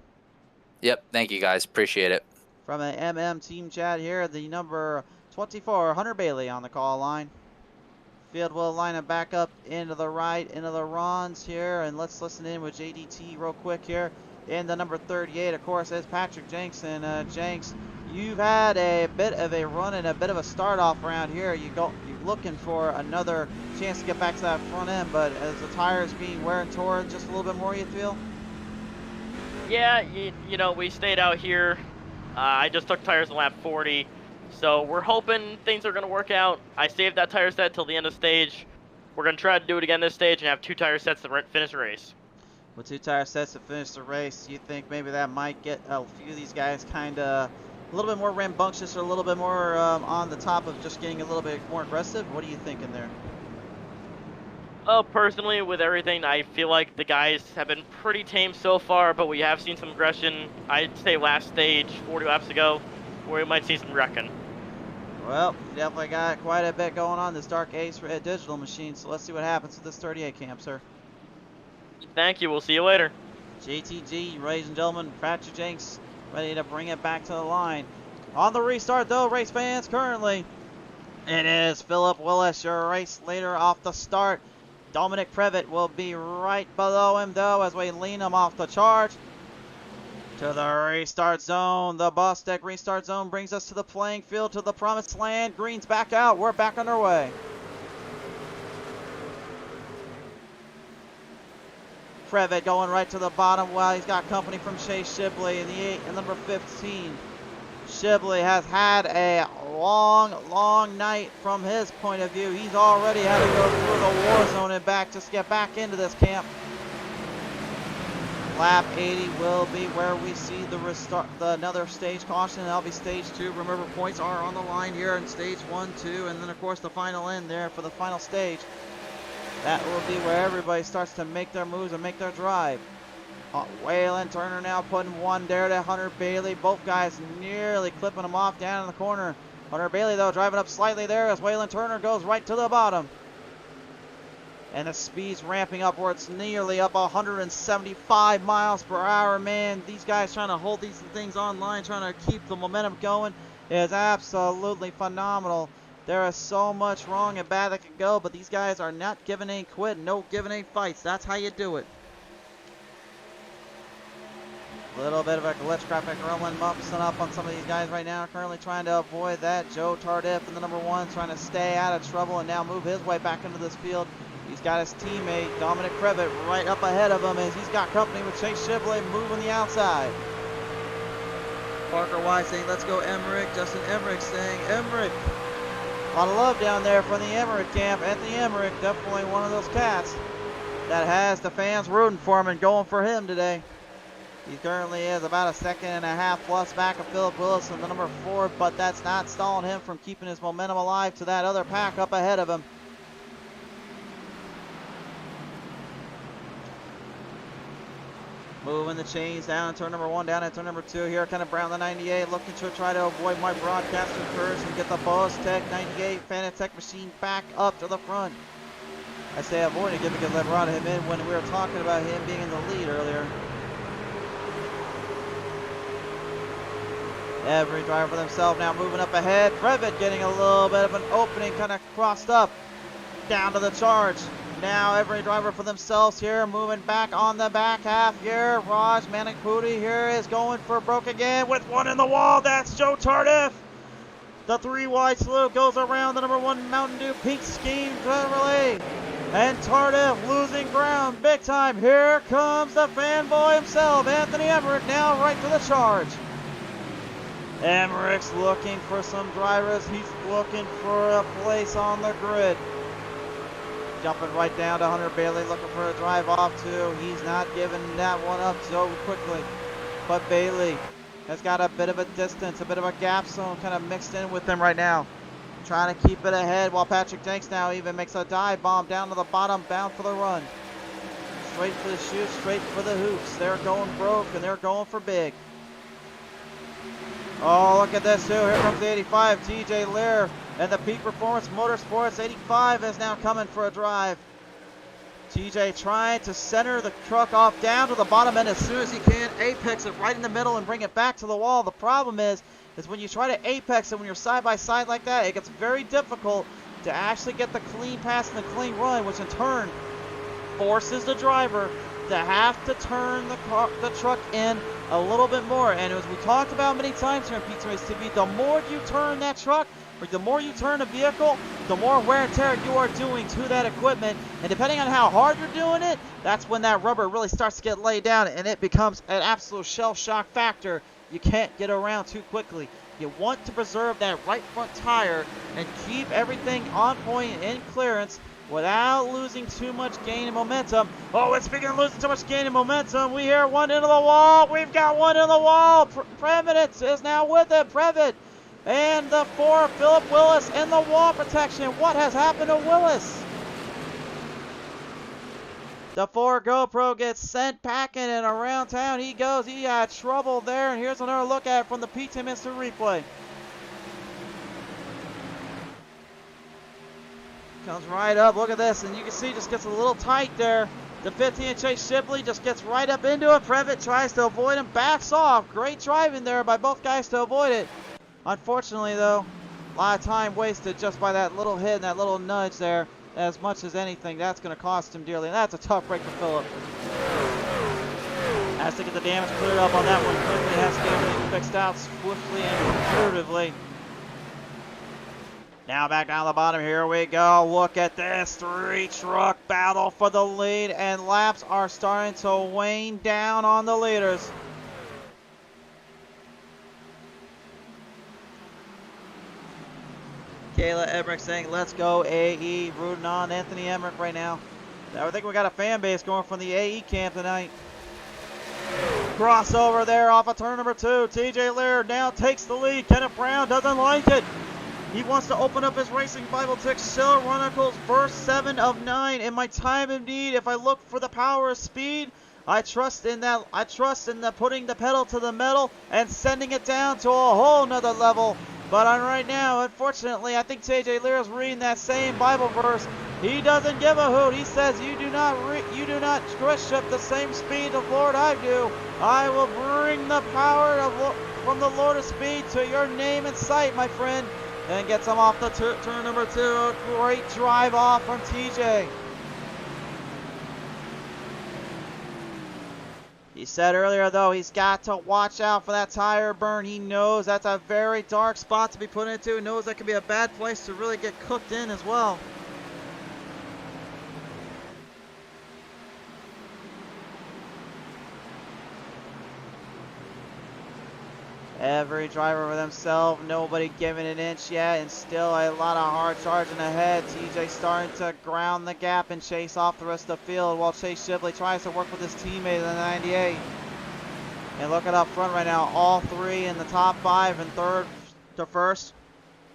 Yep, thank you guys. Appreciate it. From an MM team chat here, the number 24, Hunter Bailey on the call line. Field will line it back up into the right, into the runs here, and let's listen in with JDT real quick here. In the number 38, of course, is Patrick Jenks. And Jenks, you've had a bit of a run and a bit of a start off around here. You're looking for another chance to get back to that front end, but as the tires being wear and torn just a little bit more, you feel? Yeah, you know, we stayed out here. I just took tires in lap 40, so we're hoping things are going to work out. I saved that tire set till the end of stage. We're going to try to do it again this stage and have 2 tire sets to finish the race. With 2 tire sets to finish the race, you think maybe that might get a few of these guys kind of a little bit more rambunctious or a little bit more on the top of just getting a little bit more aggressive? What are you thinking there? Personally, with everything, I feel like the guys have been pretty tame so far, but we have seen some aggression. I'd say last stage, 40 laps ago, where we might see some wrecking. Well, definitely got quite a bit going on this Dark Ace digital machine, so let's see what happens with this 38 camp, sir. Thank you. We'll see you later. JTG, ladies and gentlemen, Patrick Jenks ready to bring it back to the line. On the restart, though, race fans, currently, it is Philip Willis, your race leader off the start. Dominic Previtt will be right below him, though, as we lean him off the charge. To the restart zone. The BOSTECH restart zone brings us to the playing field, to the promised land. Green's back out. We're back underway. Previtt going right to the bottom. Well, he's got company from Chase Shibley in the 8 and number 15. Shibley has had a long night from his point of view. He's already had to go through the war zone and back just to get back into this camp. Lap 80 will be where we see the restart, another stage caution, and that'll be stage 2. Remember, points are on the line here in stage 1, 2, and then of course the final end there for the final stage. That will be where everybody starts to make their moves and make their drive. Waylon Turner now putting one there to Hunter Bailey. Both guys nearly clipping him off down in the corner. Hunter Bailey, though, driving up slightly there as Waylon Turner goes right to the bottom. And the speed's ramping upwards, nearly up 175 miles per hour. Man, these guys trying to hold these things online, trying to keep the momentum going, is absolutely phenomenal. There is so much wrong and bad that can go, but these guys are not giving any quit, no giving any fights. That's how you do it. A little bit of a glitch traffic rolling up on some of these guys right now. Currently trying to avoid that. Joe Tardif in the number 1 trying to stay out of trouble and now move his way back into this field. He's got his teammate Dominic Previtt right up ahead of him as he's got company with Chase Shibley moving the outside. Parker Wise saying, let's go Emmerich. Justin Emmerich saying, Emmerich. A lot of love down there from the Emmerich camp. Anthony Emmerich, definitely one of those cats that has the fans rooting for him and going for him today. He currently is about a second and a half plus back of Philip Willis in the number 4, but that's not stalling him from keeping his momentum alive to that other pack up ahead of him. Moving the chains down in turn number 1, down in turn number 2 here. Kind of Brown the 98 looking to try to avoid my broadcaster first and get the BOSTECH 98 Fanatec machine back up to the front. I say avoid it because I brought him in when we were talking about him being in the lead earlier. Every driver for themselves now moving up ahead. Previtt getting a little bit of an opening, kind of crossed up down to the charge. Now every driver for themselves here, moving back on the back half here. Raj Manikpudi here is going for broke again with one in the wall. That's Joe Tardif. The 3 wide slope goes around the number 1 Mountain Dew Pink Scheme Chevrolet. And Tardif losing ground big time. Here comes the fanboy himself, Anthony Emmerich, now right to the charge. Emmerich's looking for some drivers. He's looking for a place on the grid. Jumping right down to Hunter Bailey, looking for a drive off too. He's not giving that one up so quickly. But Bailey has got a bit of a distance, a bit of a gap zone kind of mixed in with them right now. Trying to keep it ahead while Patrick Jenks now even makes a dive bomb down to the bottom, bound for the run. Straight for the chute, straight for the hoops. They're going broke and they're going for big. Oh, look at this too. Here comes the 85, TJ Lear. And the Peak Performance Motorsports 85 is now coming for a drive. TJ trying to center the truck off down to the bottom end as soon as he can. Apex it right in the middle and bring it back to the wall. The problem is when you try to apex it when you're side by side like that, it gets very difficult to actually get the clean pass and the clean run, which in turn forces the driver to have to turn the truck in a little bit more. And as we talked about many times here on PTM Racing TV, the more you turn that truck, or the more you turn a vehicle, the more wear and tear you are doing to that equipment. And depending on how hard you're doing it, that's when that rubber really starts to get laid down and it becomes an absolute shell shock factor. You can't get around too quickly. You want to preserve that right front tire and keep everything on point and in clearance without losing too much gain and momentum. Oh, and speaking of losing too much gain and momentum, we hear one into the wall. We've got one in the wall. Previn is now with it. Previn. And the 4, Philip Willis in the wall protection. What has happened to Willis? The 4 GoPro gets sent packing and around town he goes. He had trouble there. And here's another look at it from the PTM Instant Replay. Comes right up. Look at this. And you can see just gets a little tight there. The 15 Chase Shipley just gets right up into it. Previtt tries to avoid him. Backs off. Great driving there by both guys to avoid it. Unfortunately, though, a lot of time wasted just by that little hit and that little nudge there. As much as anything, that's going to cost him dearly. And that's a tough break for Phillip. Has to get the damage cleared up on that one quickly. Has to get everything fixed out swiftly and furtively. Now back down the bottom. Here we go. Look at this 3-truck battle for the lead. And laps are starting to wane down on the leaders. Kayla Emmerich saying, let's go AE, rooting on Anthony Emmerich right now. I think we got a fan base going from the AE camp tonight. Crossover there off of turn number 2. TJ Lear now takes the lead. Kenneth Brown doesn't like it. He wants to open up his racing Bible tick. Shell Runicles, first 7 of 9. In my time of need, if I look for the power of speed, I trust in that. I trust in the putting the pedal to the metal and sending it down to a whole nother level. But on right now, unfortunately, I think TJ Lear is reading that same Bible verse. He doesn't give a hoot. He says, you do not worship the same speed of Lord I do. I will bring the power from the Lord of speed to your name and sight, my friend. And gets him off the turn number 2. A great drive off from TJ. He said earlier, though, he's got to watch out for that tire burn. He knows that's a very dark spot to be put into. He knows that could be a bad place to really get cooked in as well. Every driver for themselves, nobody giving an inch yet, and still a lot of hard charging ahead. TJ starting to ground the gap and chase off the rest of the field while Chase Shipley tries to work with his teammate in the 98. And look at up front right now, all 3 in the top 5 and 3rd to 1st,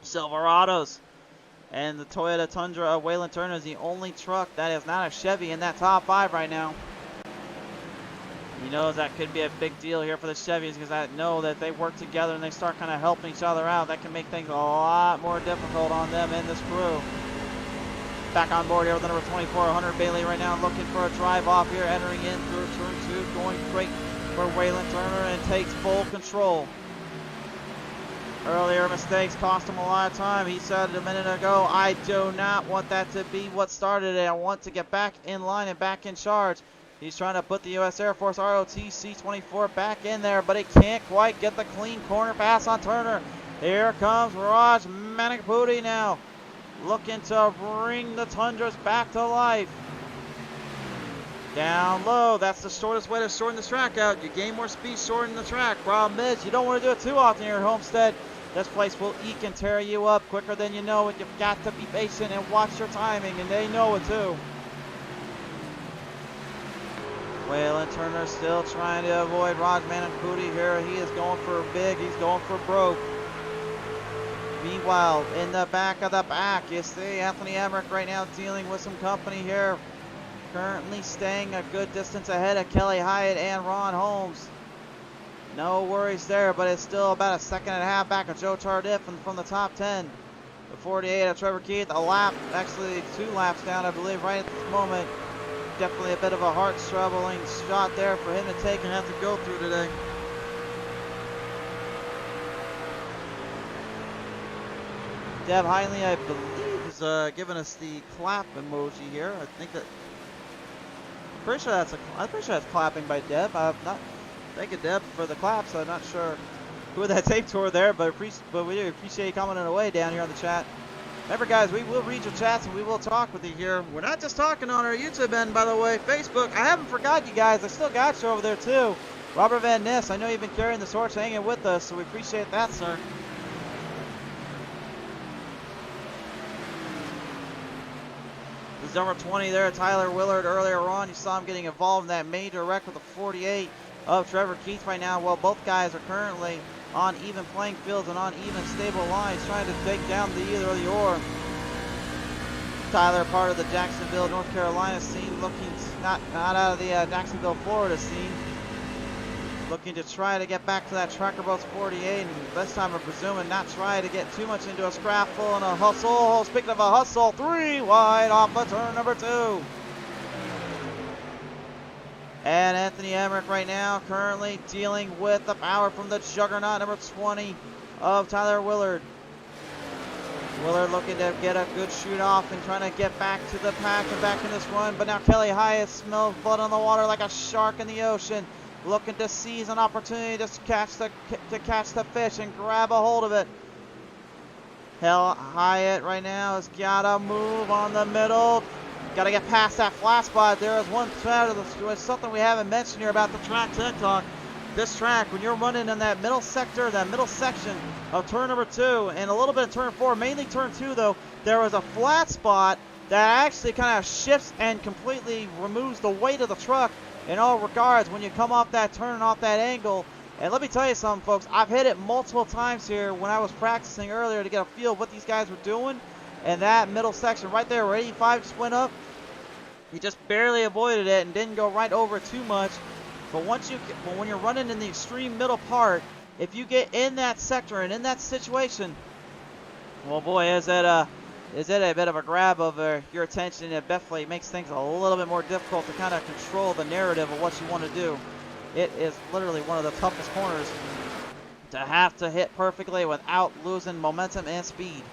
Silverados. And the Toyota Tundra of Waylon Turner is the only truck that is not a Chevy in that top 5 right now. He knows that could be a big deal here for the Chevys because I know that they work together and they start kind of helping each other out. That can make things a lot more difficult on them and this crew. Back on board here with the number 24, Hunter Bailey right now looking for a drive off here, entering in through turn 2, going straight for Waylon Turner and takes full control. Earlier mistakes cost him a lot of time. He said a minute ago, I do not want that to be what started it. I want to get back in line and back in charge. He's trying to put the U.S. Air Force ROTC 24 back in there, but he can't quite get the clean corner pass on Turner. Here comes Raj Manakpudi now, looking to bring the Tundras back to life. Down low, that's the shortest way to shorten this track out. You gain more speed, shorten the track. Problem is, you don't want to do it too often here at Homestead. This place will eke and tear you up quicker than you know it. You've got to be patient and watch your timing, and they know it too. Waylon Turner still trying to avoid Rajman and Pooty here. He is going for big. He's going for broke. Meanwhile, in the back of the pack, you see Anthony Emmerich right now dealing with some company here. Currently staying a good distance ahead of Kelly Hyatt and Ron Holmes. No worries there, but it's still about a second and a half back of Joe Tardif from the top 10. The 48 of Trevor Keith, a lap, actually 2 laps down, I believe, right at this moment. Definitely a bit of a heart-troubling shot there for him to take and have to go through today. Deb Heinley, I believe, is giving us the clap emoji here. I think that I'm pretty sure that's clapping by Deb. I'm not thanking Deb for the claps. I'm not sure who that taped toward there, but we do appreciate you commenting away down here on the chat. Remember, guys, we will read your chats and we will talk with you here. We're not just talking on our YouTube end, by the way. Facebook, I haven't forgot you guys. I still got you over there too. Robert Van Ness, I know you've been carrying the torch, hanging with us, so we appreciate that, sir. There's number 20 there, Tyler Willard. Earlier on, you saw him getting involved in that major wreck with the 48 of Trevor Keith right now. Well, both guys are currently on even playing fields and on even stable lines, trying to take down the either or the or. Tyler, part of the Jacksonville, North Carolina scene, looking not out of the Jacksonville, Florida scene. Looking to try to get back to that Tracker Boats 48, and this time I'm presuming not try to get too much into a scrapple and a hustle. Speaking of a hustle, 3 wide off of turn number 2. And Anthony Emmerich right now currently dealing with the power from the juggernaut number 20 of Tyler Willard. Willard looking to get a good shoot off and trying to get back to the pack and back in this run. But now Kelly Hyatt smells blood on the water like a shark in the ocean, looking to seize an opportunity to catch the fish and grab a hold of it. Hyatt right now has got to move on the middle. Got to get past that flat spot. There is one side of the something we haven't mentioned here about the track TikTok. This track, when you're running in that middle sector, that middle section of turn number 2 and a little bit of turn 4, mainly turn 2 though, there was a flat spot that actually kind of shifts and completely removes the weight of the truck in all regards when you come off that turn and off that angle. And let me tell you something, folks, I've hit it multiple times here when I was practicing earlier to get a feel of what these guys were doing. And that middle section right there where 85 just went up, he just barely avoided it and didn't go right over it too much. But when you're running in the extreme middle part, if you get in that sector and in that situation, well, boy, is it a bit of a grab of your attention. It definitely makes things a little bit more difficult to kind of control the narrative of what you want to do. It is literally one of the toughest corners to have to hit perfectly without losing momentum and speed.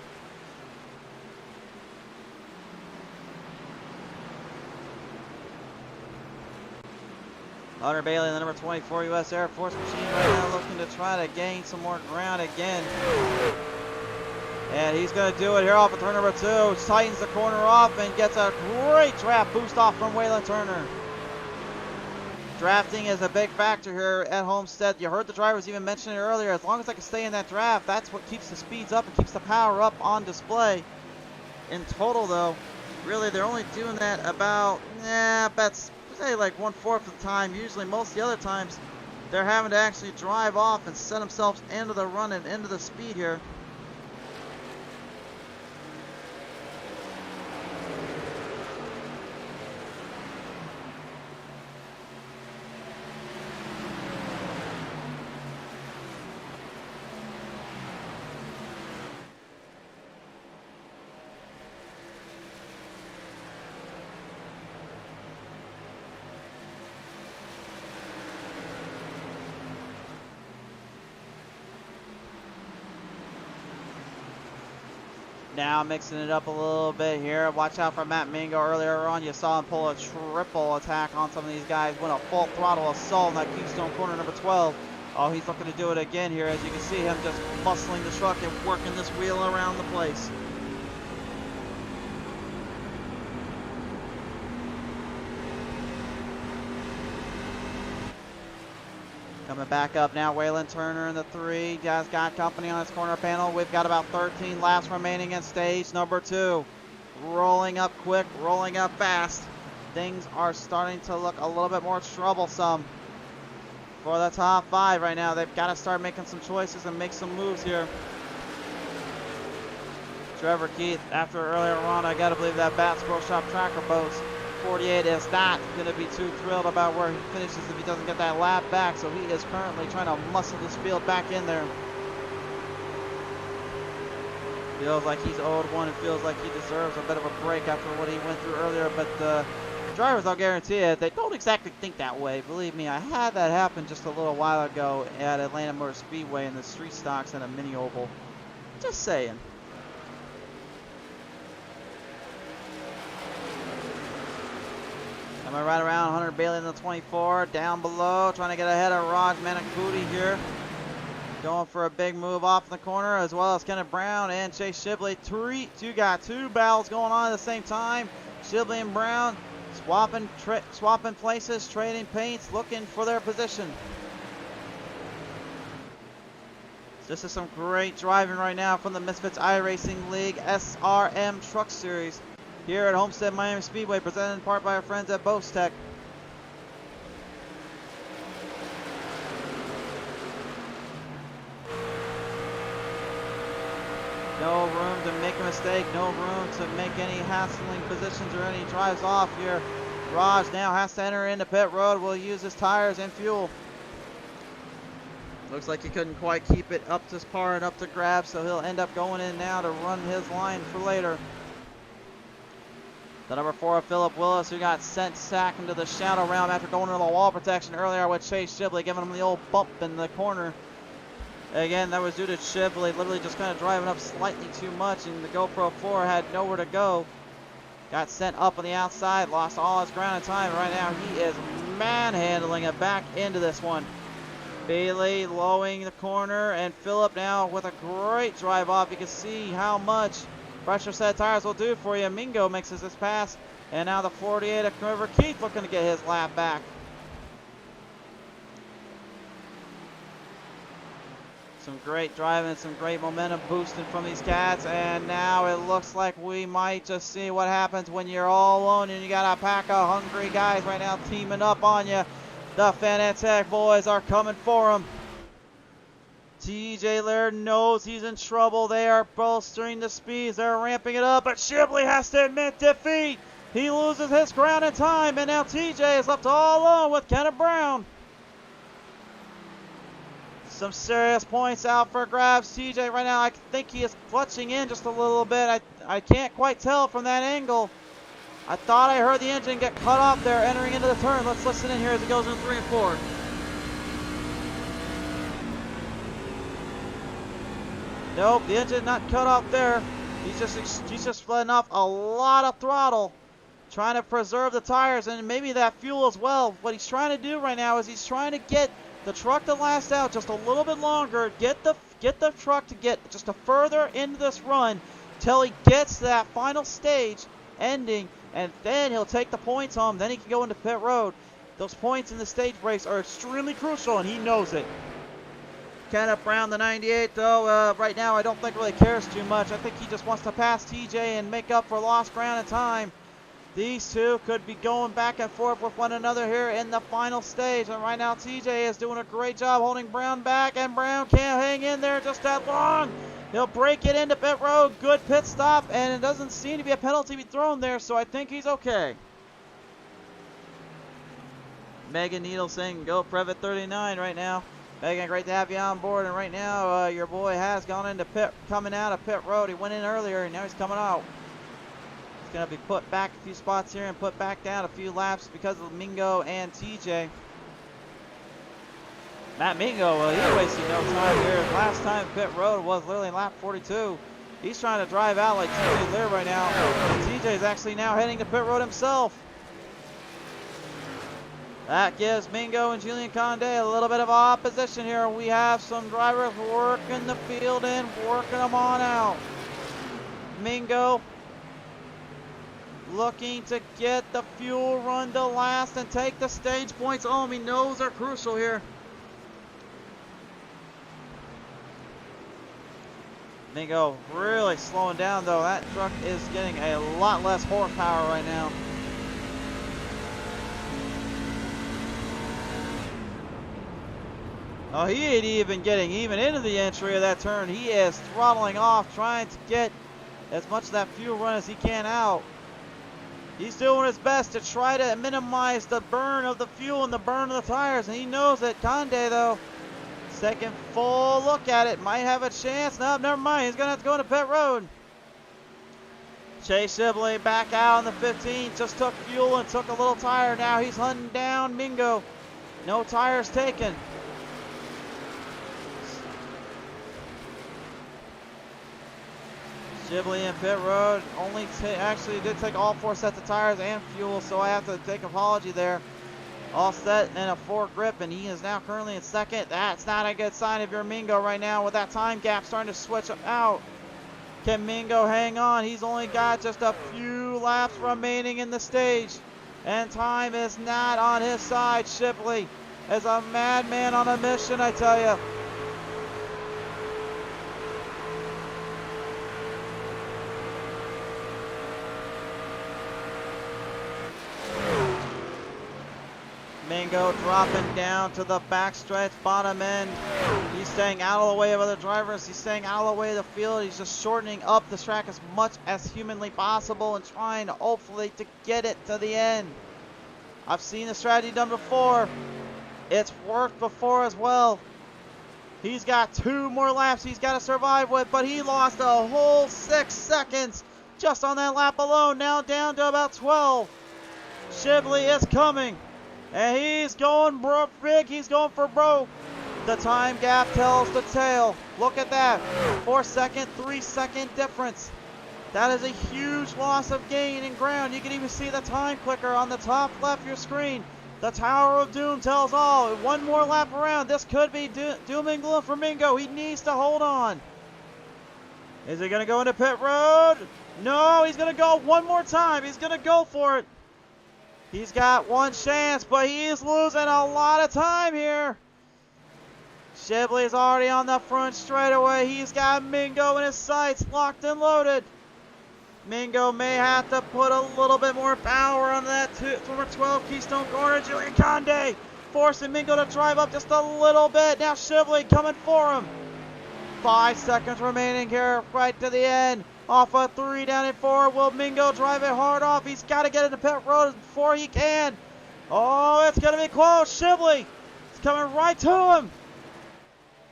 Hunter Bailey, the number 24 U.S. Air Force machine right now, looking to try to gain some more ground again. And he's going to do it here off of turn number 2. Tightens the corner off and gets a great draft boost off from Waylon Turner. Drafting is a big factor here at Homestead. You heard the drivers even mention it earlier. As long as I can stay in that draft, that's what keeps the speeds up and keeps the power up on display. In total, though, really they're only doing that about, that's say like 1/4 of the time. Usually most of the other times they're having to actually drive off and set themselves into the run and into the speed here. Now mixing it up a little bit here. Watch out for Matt Mingo. Earlier on, you saw him pull a triple attack on some of these guys. Went a full throttle assault in that Keystone corner number 12. Oh, he's looking to do it again here. As you can see him just muscling the truck and working this wheel around the place. Coming back up now, Waylon Turner in the 3. Has got company on his corner panel. We've got about 13 laps remaining in stage number 2. Rolling up quick, rolling up fast. Things are starting to look a little bit more troublesome for the top 5 right now. They've got to start making some choices and make some moves here. Trevor Keith, after earlier on, I got to believe that Bass Pro Shop Tracker boats 48 is not going to be too thrilled about where he finishes if he doesn't get that lap back. So he is currently trying to muscle this field back in there. Feels like he's owed one and feels like he deserves a bit of a break after what he went through earlier. But drivers, I'll guarantee you, they don't exactly think that way. Believe me, I had that happen just a little while ago at Atlanta Motor Speedway in the street stocks and a mini oval. Just saying. Coming right around, Hunter Bailey in the 24, down below, trying to get ahead of Raj Manakuti here. Going for a big move off in the corner, as well as Kenneth Brown and Chase Shibley. You got 2 battles going on at the same time. Shibley and Brown swapping places, trading paints, looking for their position. This is some great driving right now from the Misfitz iRacing League SRM Truck Series here at Homestead-Miami Speedway, presented in part by our friends at BOSTECH. No room to make a mistake, no room to make any hassling positions or any drives off here. Raj now has to enter into pit road, will use his tires and fuel. Looks like he couldn't quite keep it up to par and up to grab, so he'll end up going in now to run his line for later. The number 4, Philip Willis, who got sent sack into the shadow realm after going into the wall protection earlier with Chase Shibley, giving him the old bump in the corner. Again, that was due to Shibley literally just kind of driving up slightly too much, and the GoPro 4 had nowhere to go. Got sent up on the outside, lost all his ground and time. Right now, he is manhandling it back into this one. Bailey lowing the corner, and Philip now with a great drive off. You can see how much pressure set tires will do for you. Mingo makes this pass, and now the 48 of River Keith looking to get his lap back. Some great driving, some great momentum boosting from these cats, and now it looks like we might just see what happens when you're all alone and you got a pack of hungry guys right now teaming up on you. The Fanatec boys are coming for him. TJ Laird knows he's in trouble. They are bolstering the speeds. They're ramping it up, but Shibley has to admit defeat. He loses his ground and time, and now TJ is left all alone with Kenneth Brown. Some serious points out for grabs. TJ right now, I think he is clutching in just a little bit. I can't quite tell from that angle. I thought I heard the engine get cut off there entering into the turn. Let's listen in here as it goes into 3 and 4. Nope, the engine not cut off there. He's just letting off a lot of throttle, trying to preserve the tires and maybe that fuel as well. What he's trying to do right now is he's trying to get the truck to last out just a little bit longer, get the truck to get just a further into this run till he gets to that final stage ending, and then he'll take the points home. Then he can go into pit road. Those points in the stage breaks are extremely crucial, and he knows it. Kenneth Brown, the 98, though, right now I don't think really cares too much. I think he just wants to pass TJ and make up for lost ground and time. These two could be going back and forth with one another here in the final stage. And right now TJ is doing a great job holding Brown back, and Brown can't hang in there just that long. He'll break it into pit road. Good pit stop, and it doesn't seem to be a penalty be thrown there, so I think he's okay. Megan Needle saying go Prevet 39 right now. Megan, great to have you on board. And right now your boy has gone into coming out of pit road. He went in earlier, and now he's coming out. He's going to be put back a few spots here and put back down a few laps because of Mingo and TJ. Matt Mingo, well, he wasted no time here. Last time pit road was literally lap 42. He's trying to drive out like TJ's there right now. And TJ's actually now heading to pit road himself. That gives Mingo and Julian Conde a little bit of opposition here. We have some drivers working the field in, working them on out. Mingo looking to get the fuel run to last and take the stage points home. He knows they're crucial here. Mingo really slowing down though. That truck is getting a lot less horsepower right now. Oh, he ain't even getting even into the entry of that turn. He is throttling off, trying to get as much of that fuel run as he can out. He's doing his best to try to minimize the burn of the fuel and the burn of the tires, and he knows that Conde, though, second full look at it, might have a chance. No, never mind. He's going to have to go into pit road. Chase Sibley back out on the 15. Just took fuel and took a little tire. Now he's hunting down Mingo. No tires taken. Sibley in pit road. Actually did take all 4 sets of tires and fuel, so I have to take apology there. All set and a 4 grip, and he is now currently in second. That's not a good sign if you're Mingo right now with that time gap starting to switch out. Can Mingo hang on? He's only got just a few laps remaining in the stage, and time is not on his side. Shipley is a madman on a mission, I tell you. Mingo dropping down to the backstretch, bottom end. He's staying out of the way of other drivers. He's staying out of the way of the field. He's just shortening up the track as much as humanly possible and trying to hopefully to get it to the end. I've seen the strategy done before. It's worked before as well. He's got 2 more laps he's got to survive with, but he lost a whole 6 seconds just on that lap alone. Now down to about 12. Shibley is coming. And he's going big. He's going for broke. The time gap tells the tale. Look at that. 4 second, 3 second difference. That is a huge loss of gain in ground. You can even see the time clicker on the top left of your screen. The Tower of Doom tells all. 1 more lap around. This could be doom and gloom for Mingo. He needs to hold on. Is he going to go into pit road? No, he's going to go one more time. He's going to go for it. He's got 1 chance, but he's losing a lot of time here. Shibley's already on the front straightaway. He's got Mingo in his sights, locked and loaded. Mingo may have to put a little bit more power on that number 12 Keystone corner. Julian Conde forcing Mingo to drive up just a little bit. Now Shibley coming for him. 5 seconds remaining here, right to the end. Off a 3, down and 4. Will Mingo drive it hard off? He's got to get into pit road before he can. Oh, it's going to be close. Shibley is coming right to him.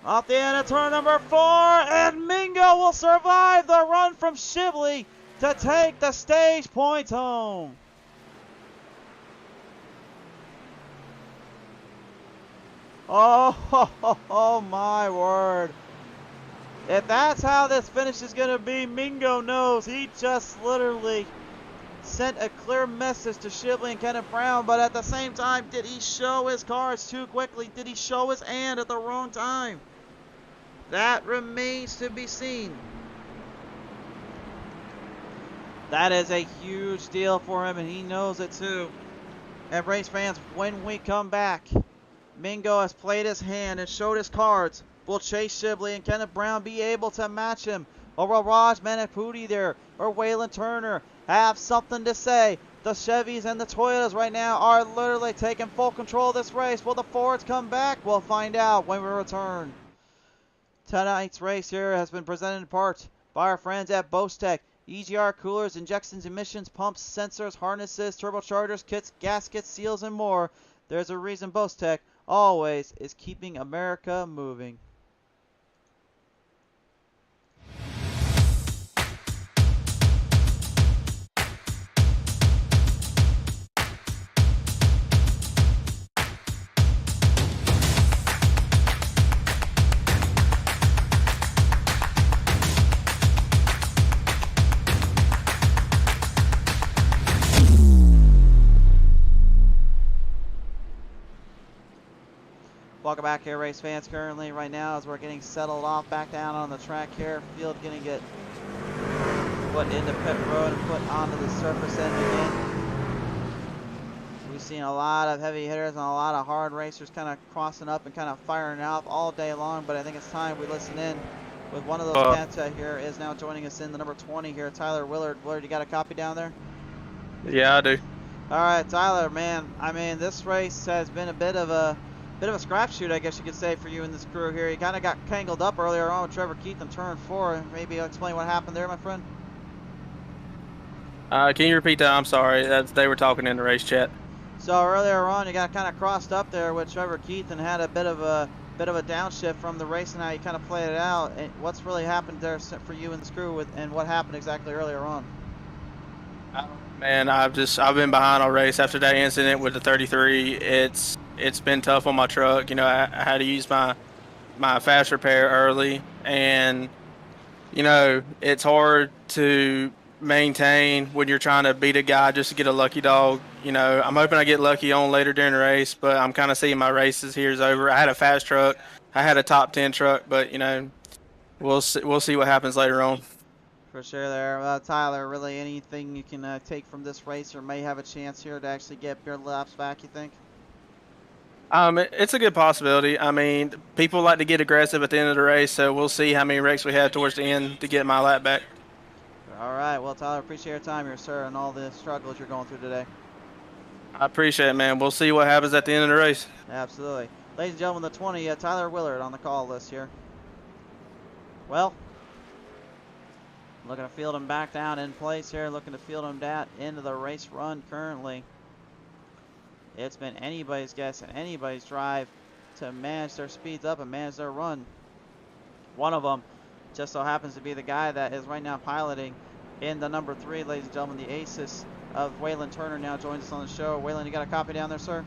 Off the end of turn number 4, and Mingo will survive the run from Shibley to take the stage points home. Oh my word. If that's how this finish is going to be, Mingo knows. He just literally sent a clear message to Shibley and Kenneth Brown, but at the same time, did he show his cards too quickly? Did he show his hand at the wrong time? That remains to be seen. That is a huge deal for him, and he knows it too. And race fans, when we come back, Mingo has played his hand and showed his cards. Will Chase Shibley and Kenneth Brown be able to match him? Or will Raj Manapudi there or Waylon Turner have something to say? The Chevys and the Toyotas right now are literally taking full control of this race. Will the Fords come back? We'll find out when we return. Tonight's race here has been presented in part by our friends at BOSTECH. EGR coolers, injections, emissions, pumps, sensors, harnesses, turbochargers, kits, gaskets, seals, and more. There's a reason BOSTECH always is keeping America moving. Welcome back here, race fans. Currently, right now, as we're getting settled off back down on the track here, field going to get put into pit road and put onto the surface end again. We've seen a lot of heavy hitters and a lot of hard racers kind of crossing up and kind of firing out all day long, but I think it's time we listen in with one of those cats here is now joining us in the number 20 here, Tyler Willard. Willard, you got a copy down there? Yeah, I do. All right, Tyler, man. I mean, this race has been a bit of a scrapshoot, I guess you could say, for you and this crew here. You kind of got tangled up earlier on with Trevor Keith in turn 4. Maybe explain what happened there, my friend. Can you repeat that? I'm sorry. They were talking in the race chat. So earlier on, you got kind of crossed up there with Trevor Keith and had a bit of a downshift from the race, and how you kind of played it out. And what's really happened there for you and this crew, and what happened exactly earlier on? Man, I've been behind all race after that incident with the 33. It's been tough on my truck. You know, I had to use my fast repair early, and you know, it's hard to maintain when you're trying to beat a guy just to get a lucky dog. You know, I'm hoping I get lucky on later during the race, but I'm kind of seeing my races here is over. I had a fast truck, I had a top 10 truck, but you know, we'll see what happens later on. For sure there. Tyler, really anything you can take from this race, or may have a chance here to actually get your laps back, you think? It's a good possibility. I mean, people like to get aggressive at the end of the race, so we'll see how many wrecks we have towards the end to get my lap back. All right. Well, Tyler, appreciate your time here, sir, and all the struggles you're going through today. I appreciate it, man. We'll see what happens at the end of the race. Absolutely. Ladies and gentlemen, the 20, Tyler Willard on the call list here. Well, looking to field him back down in place here, looking to field him down into the race run currently. It's been anybody's guess and anybody's drive to manage their speeds up and manage their run. One of them just so happens to be the guy that is right now piloting in the number 3, ladies and gentlemen, the aces of Waylon Turner now joins us on the show. Waylon, you got a copy down there, sir?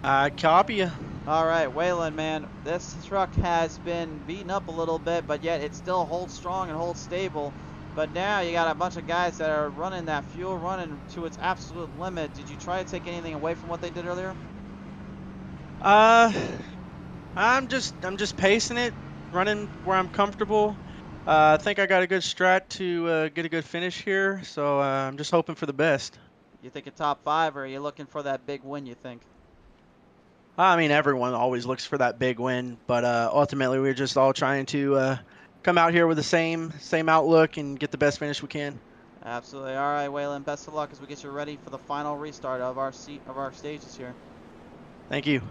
I copy you. All right, Waylon, man, this truck has been beaten up a little bit, but yet it still holds strong and holds stable. But now you got a bunch of guys that are running that fuel running to its absolute limit. Did you try to take anything away from what they did earlier? I'm just pacing it, running where I'm comfortable. I think I got a good strat to get a good finish here, so I'm just hoping for the best. You think a top 5, or are you looking for that big win, you think? I mean, everyone always looks for that big win, but ultimately we're just all trying to come out here with the same outlook and get the best finish we can. Absolutely. All right, Waylon, best of luck as we get you ready for the final restart of our stages here. Thank you.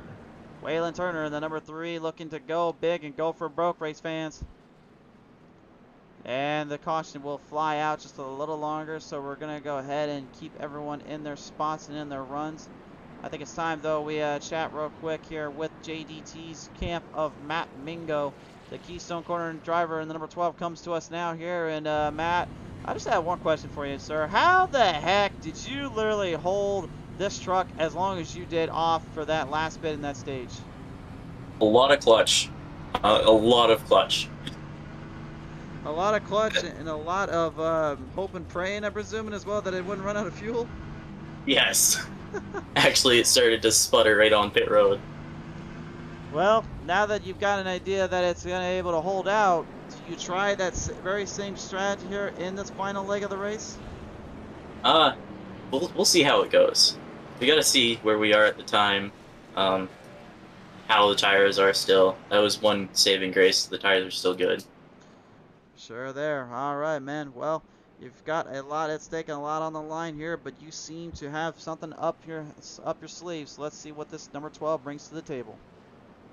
Waylon Turner, the number 3, looking to go big and go for broke, race fans. And the caution will fly out just a little longer, so we're going to go ahead and keep everyone in their spots and in their runs. I think it's time, though, we chat real quick here with JDT's camp of Matt Mingo. The Keystone Corner driver in the number 12 comes to us now here. And Matt, I just have one question for you, sir. How the heck did you literally hold this truck as long as you did off for that last bit in that stage? A lot of clutch. A lot of clutch. A lot of clutch and a lot of hope and praying, I'm presuming, as well, that it wouldn't run out of fuel? Yes. Actually, it started to sputter right on pit road. Well, now that you've got an idea that it's going to be able to hold out, do you try that very same strategy here in this final leg of the race? We'll see how it goes. We got to see where we are at the time, how the tires are still. That was one saving grace. The tires are still good. Sure there. All right, man. Well, you've got a lot at stake and a lot on the line here, but you seem to have something up your sleeve. So let's see what this number 12 brings to the table.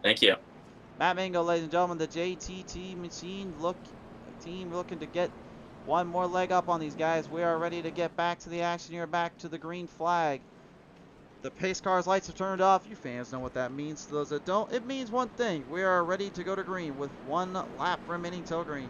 Thank you. Matt Mingo, ladies and gentlemen, the JTT team looking to get one more leg up on these guys. We are ready to get back to the action here, back to the green flag. The pace car's lights are turned off. You fans know what that means. To those that don't, it means one thing. We are ready to go to green with one lap remaining till green.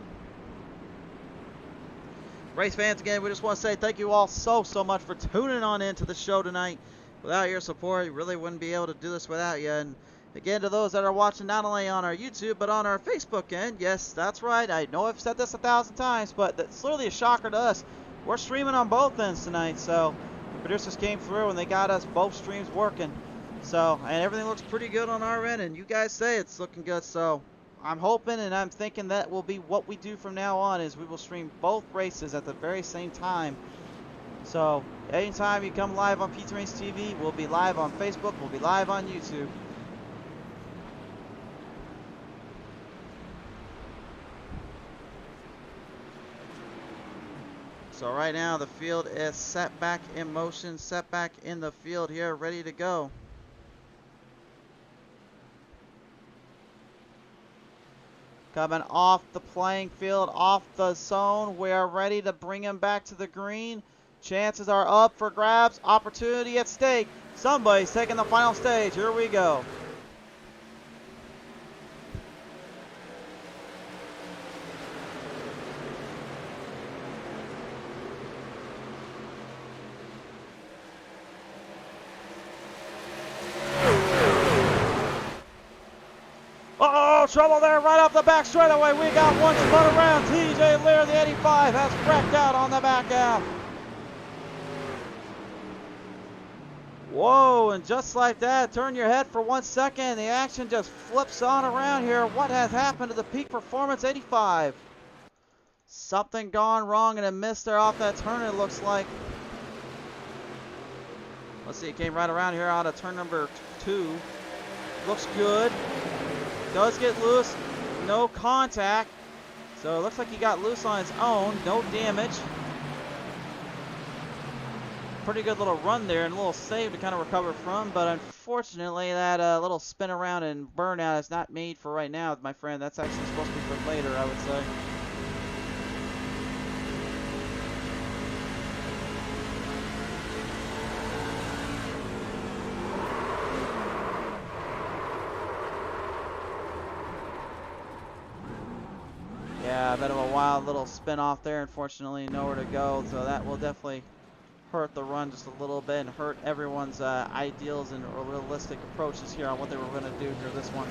Race fans, again, we just want to say thank you all so much for tuning on into the show tonight. Without your support, we really wouldn't be able to do this without you. And again, to those that are watching not only on our YouTube, but on our Facebook end, yes, that's right. I know I've said this 1,000 times, but that's literally a shocker to us. We're streaming on both ends tonight, so the producers came through and they got us both streams working. So, and everything looks pretty good on our end, and you guys say it's looking good, so I'm hoping and I'm thinking that will be what we do from now on, is we will stream both races at the very same time. So anytime you come live on PTM Racing TV, we'll be live on Facebook, we'll be live on YouTube. So right now the field is set back in motion, set back in the field here, ready to go. Coming off the playing field, off the zone. We are ready to bring him back to the green. Chances are up for grabs. Opportunity at stake. Somebody's taking the final stage. Here we go. Uh-oh, trouble there right off the back straightaway. We got one spun around. TJ Lear, the 85, has wrecked out on the back half. Whoa, and just like that, turn your head for 1 second. The action just flips on around here. What has happened to the Peak Performance 85? Something gone wrong and a miss there off that turn, it looks like. Let's see, it came right around here out of turn number 2. Looks good. Does get loose, no contact. So it looks like he got loose on his own, no damage. Pretty good little run there and a little save to kind of recover from, but unfortunately that little spin around and burnout is not made for right now, my friend. That's actually supposed to be for later, I would say. Yeah, a bit of a wild little spin off there, unfortunately nowhere to go, so that will definitely hurt the run just a little bit and hurt everyone's ideals and realistic approaches here on what they were going to do here this one.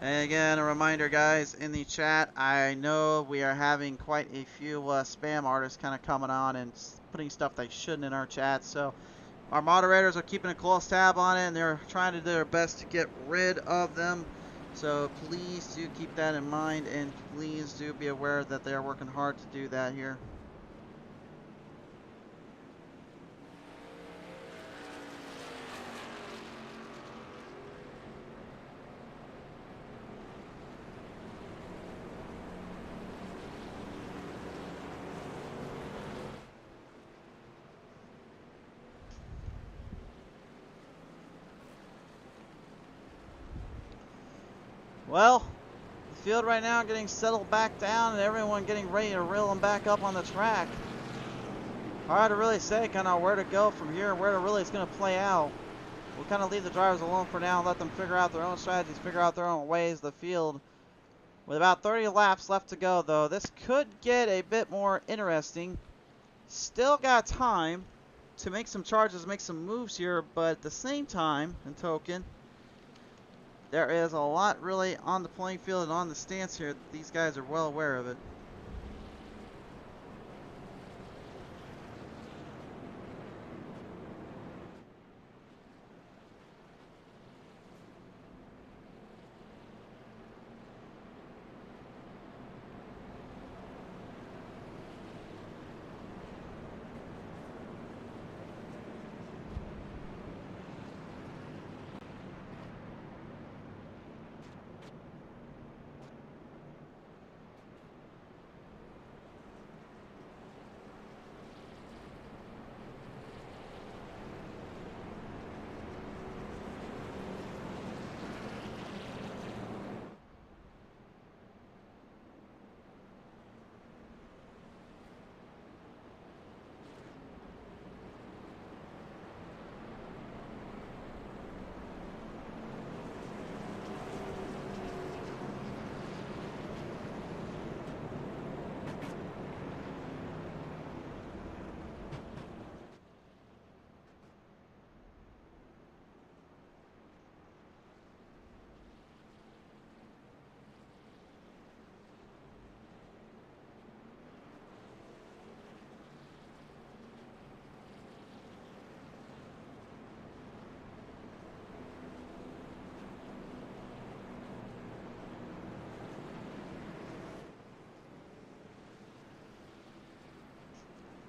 And again, a reminder, guys, in the chat, I know we are having quite a few spam artists kind of coming on and putting stuff they shouldn't in our chat, so our moderators are keeping a close tab on it, and they're trying to do their best to get rid of them. So please do keep that in mind, and please do be aware that they are working hard to do that here. Well, the field right now getting settled back down and everyone getting ready to reel them back up on the track. Hard to really say kind of where to go from here, where it really is going to play out. We'll kind of leave the drivers alone for now and let them figure out their own strategies, figure out their own ways, the field. With about 30 laps left to go, though, this could get a bit more interesting. Still got time to make some charges, make some moves here, but at the same time, in token, there is a lot really on the playing field and on the stance here. These guys are well aware of it.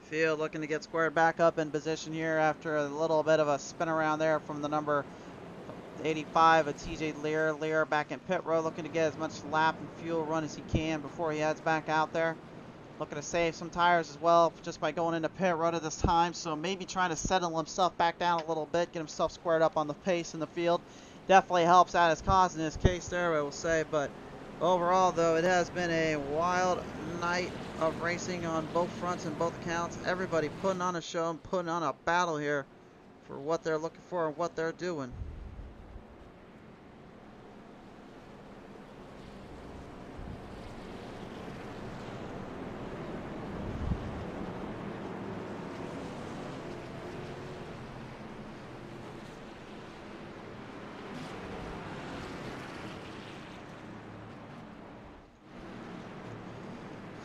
Field looking to get squared back up in position here after a little bit of a spin around there from the number 85 of TJ Lear. Lear back in pit road, looking to get as much lap and fuel run as he can before he heads back out there. Looking to save some tires as well just by going into pit road at this time. So maybe trying to settle himself back down a little bit, get himself squared up on the pace in the field. Definitely helps out his cause in this case there, I will say. But overall, though, it has been a wild night of racing on both fronts and both accounts. Everybody putting on a show and putting on a battle here for what they're looking for and what they're doing.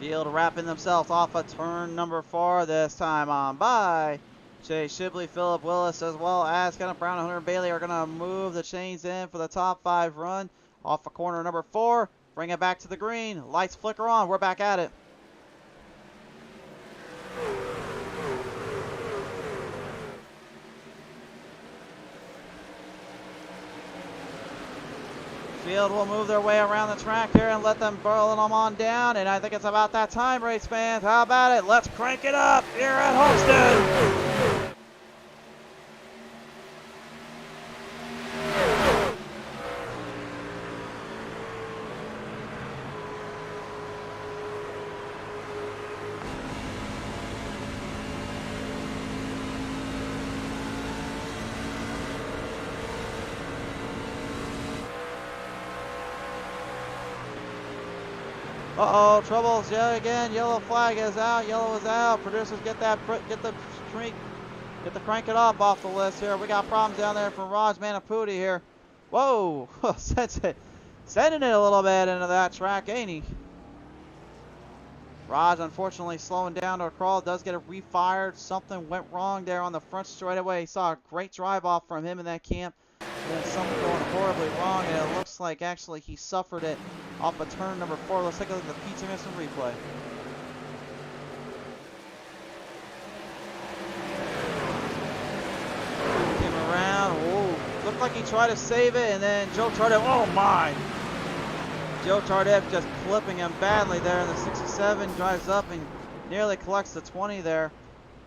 Field wrapping themselves off of turn number 4 this time on by Jay Shibley, Philip Willis, as well as Kenneth Brown and Hunter Bailey are going to move the chains in for the top 5 run off of corner number 4. Bring it back to the green. Lights flicker on. We're back at it. Field will move their way around the track here and let them burrow them on down. And I think it's about that time, race fans. How about it? Let's crank it up here at Homestead. Uh-oh, troubles yet again. Yellow flag is out. Yellow is out. Producers, get the crank it up off the list here. We got problems down there from Raj Manaputi here. Whoa, sending it a little bit into that track, ain't he? Raj unfortunately slowing down to a crawl. Does get it refired. Something went wrong there on the front straightaway. He saw a great drive off from him in that camp. And then something going horribly wrong, and it looks like actually he suffered it off of turn number 4. Let's take a look at the PTM Racing replay. Came around. Whoa. Looked like he tried to save it, and then Joe Tardif. Oh my! Joe Tardif just clipping him badly there in the 67. Drives up and nearly collects the 20 there.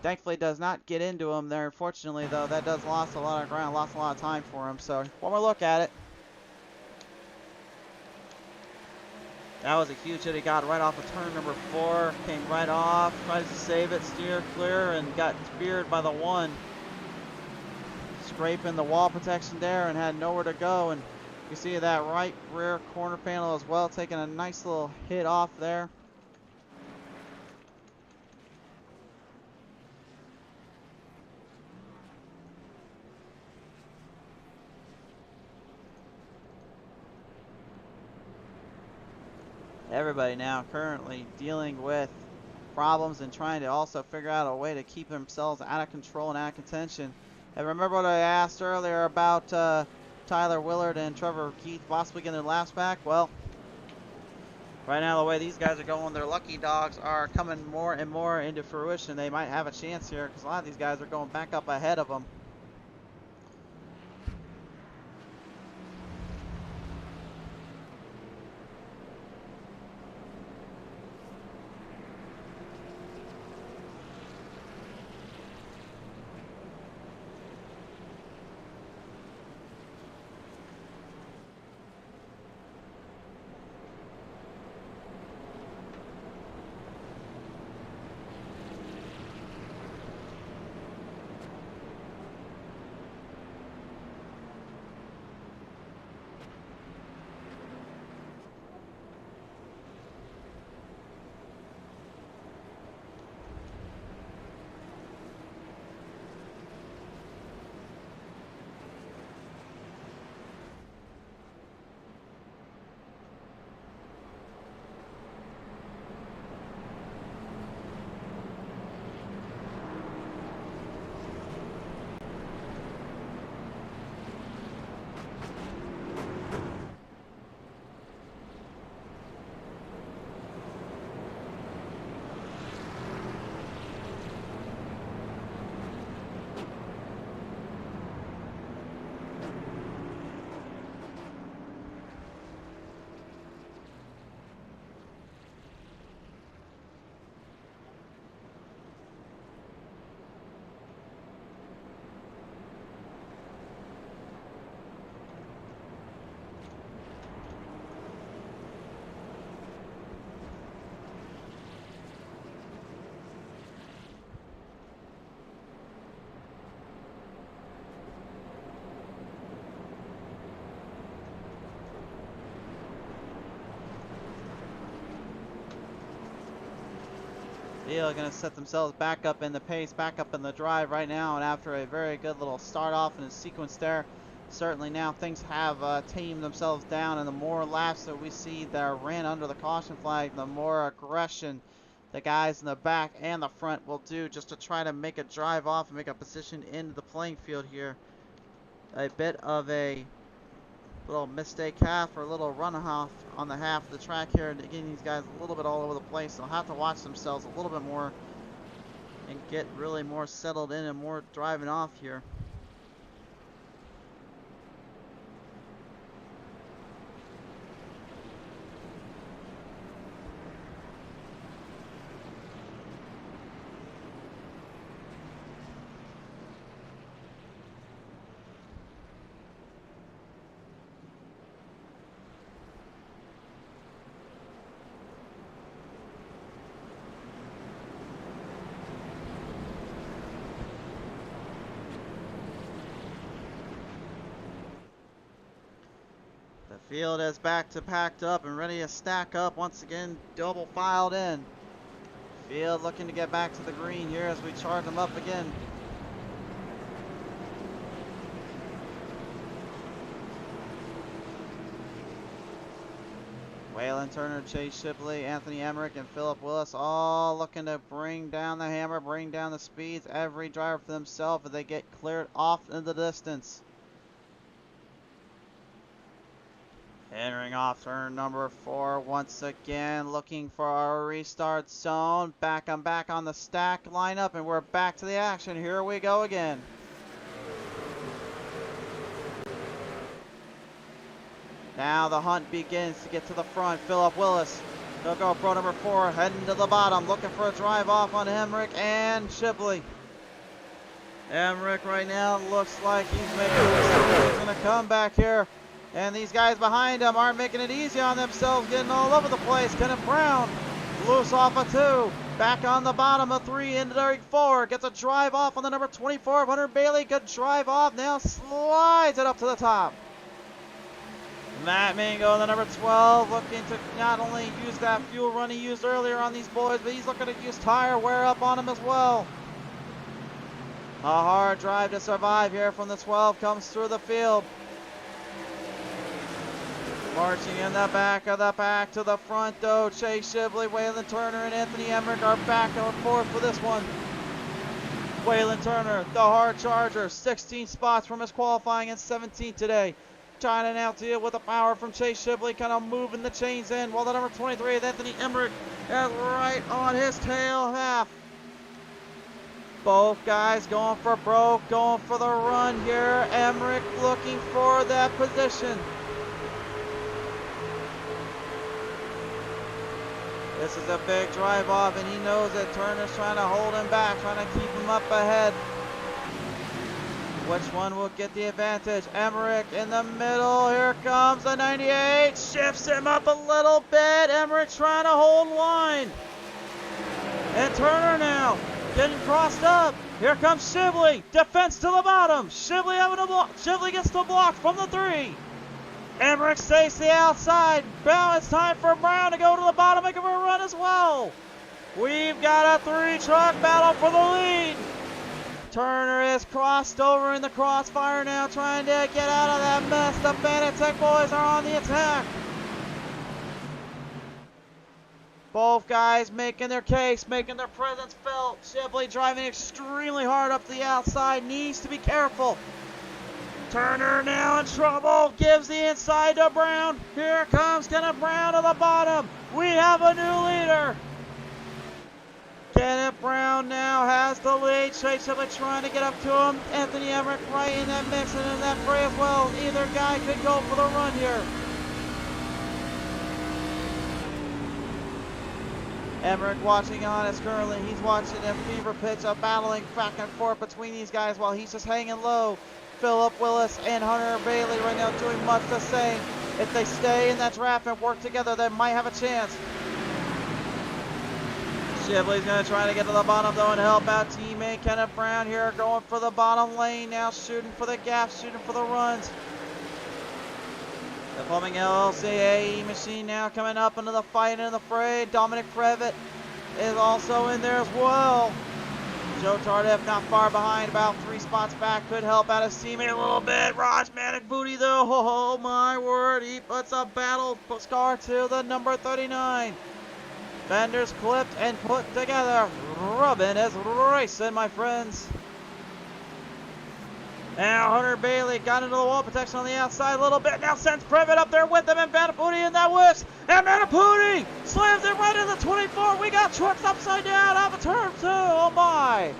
Thankfully does not get into him there. Unfortunately, though, that does lost a lot of ground, lost a lot of time for him. So one more look at it. That was a huge hit he got right off of turn number 4. Came right off, tries to save it, steer clear, and got speared by the 1. Scraping the wall protection there and had nowhere to go. And you see that right rear corner panel as well, taking a nice little hit off there. Everybody now currently dealing with problems and trying to also figure out a way to keep themselves out of control and out of contention. And remember what I asked earlier about Tyler Willard and Trevor Keith possibly getting their laps back? Well, right now the way these guys are going, their lucky dogs are coming more and more into fruition. They might have a chance here because a lot of these guys are going back up ahead of them. Field going to set themselves back up in the pace, back up in the drive right now, and after a very good little start off in a sequence there, certainly now things have tamed themselves down, and the more laps that we see that are ran under the caution flag, the more aggression the guys in the back and the front will do just to try to make a drive off and make a position into the playing field here. A bit of a little mistake half or a little run off on the half of the track here, and getting these guys a little bit all over the place. They'll have to watch themselves a little bit more and get really more settled in and more driving off here. Field is back to packed up and ready to stack up once again, double filed in. Field looking to get back to the green here as we charge them up again. Waylon Turner, Chase Shipley, Anthony Emmerich, and Philip Willis all looking to bring down the hammer, bring down the speeds. Every driver for themselves as they get cleared off in the distance. Entering off turn number 4 once again, looking for our restart zone. I'm back on the stack lineup, and we're back to the action. Here we go again. Now the hunt begins to get to the front. Philip Willis, he'll go pro number 4, heading to the bottom, looking for a drive off on Emmerich and Shipley. Emmerich right now looks like he's making it. He's going to come back here. And these guys behind him aren't making it easy on themselves, getting all over the place. Kenneth Brown, loose off a 2. Back on the bottom of 3, into 4. Gets a drive off on the number 24 of Hunter Bailey. Good drive off. Now slides it up to the top. Matt Mingo, the number 12, looking to not only use that fuel run he used earlier on these boys, but he's looking to use tire wear up on them as well. A hard drive to survive here from the 12 comes through the field. Marching in the back of the pack to the front, though, Chase Shibley, Waylon Turner, and Anthony Emmerich are back and forth for this one. Waylon Turner, the hard charger, 16 spots from his qualifying and 17 today. Trying to now deal with the power from Chase Shibley, kind of moving the chains in, while the number 23 of Anthony Emmerich is right on his tail half. Both guys going for broke, going for the run here. Emmerich looking for that position. This is a big drive off, and he knows that Turner's trying to hold him back, trying to keep him up ahead. Which one will get the advantage? Emmerich in the middle. Here comes the 98. Shifts him up a little bit. Emmerich trying to hold line. And Turner now getting crossed up. Here comes Shibley. Defense to the bottom. Shibley having a block. Shibley gets the block from the 3. Emmerich stays to the outside. Now it's time for Brown to go to the bottom, make him a run as well. We've got a 3-truck battle for the lead. Turner is crossed over in the crossfire now, trying to get out of that mess. The Fanatec boys are on the attack. Both guys making their case, making their presence felt. Shibley driving extremely hard up the outside, needs to be careful. Turner now in trouble, gives the inside to Brown. Here comes Kenneth Brown to the bottom. We have a new leader. Kenneth Brown now has the lead. Chase Shibley trying to get up to him. Anthony Emmerich right in that mix and in that fray as well. Either guy could go for the run here. Emmerich watching on us currently. He's watching a fever pitch of battling back and forth between these guys while he's just hanging low. Philip Willis and Hunter Bailey right now doing much the same. If they stay in that draft and work together, they might have a chance. Shibley's going to try to get to the bottom though and help out teammate Kenneth Brown here, going for the bottom lane now, shooting for the gaps, shooting for the runs. The Fleming LLCAE machine now coming up into the fight, into the fray. Dominic Previtt is also in there as well. Joe Tardif not far behind, about 3 spots back, could help out his teammate a little bit. Raj Manic Booty though, oh my word, he puts a battle scar to the number 39. Fenders clipped and put together. Rubbin is racing, my friends. Now Hunter Bailey got into the wall protection on the outside a little bit. Now sends Privet up there with him and Manapudi in that whips. And Manapudi slams it right in the 24. We got trucks upside down off of turn 2. Oh my.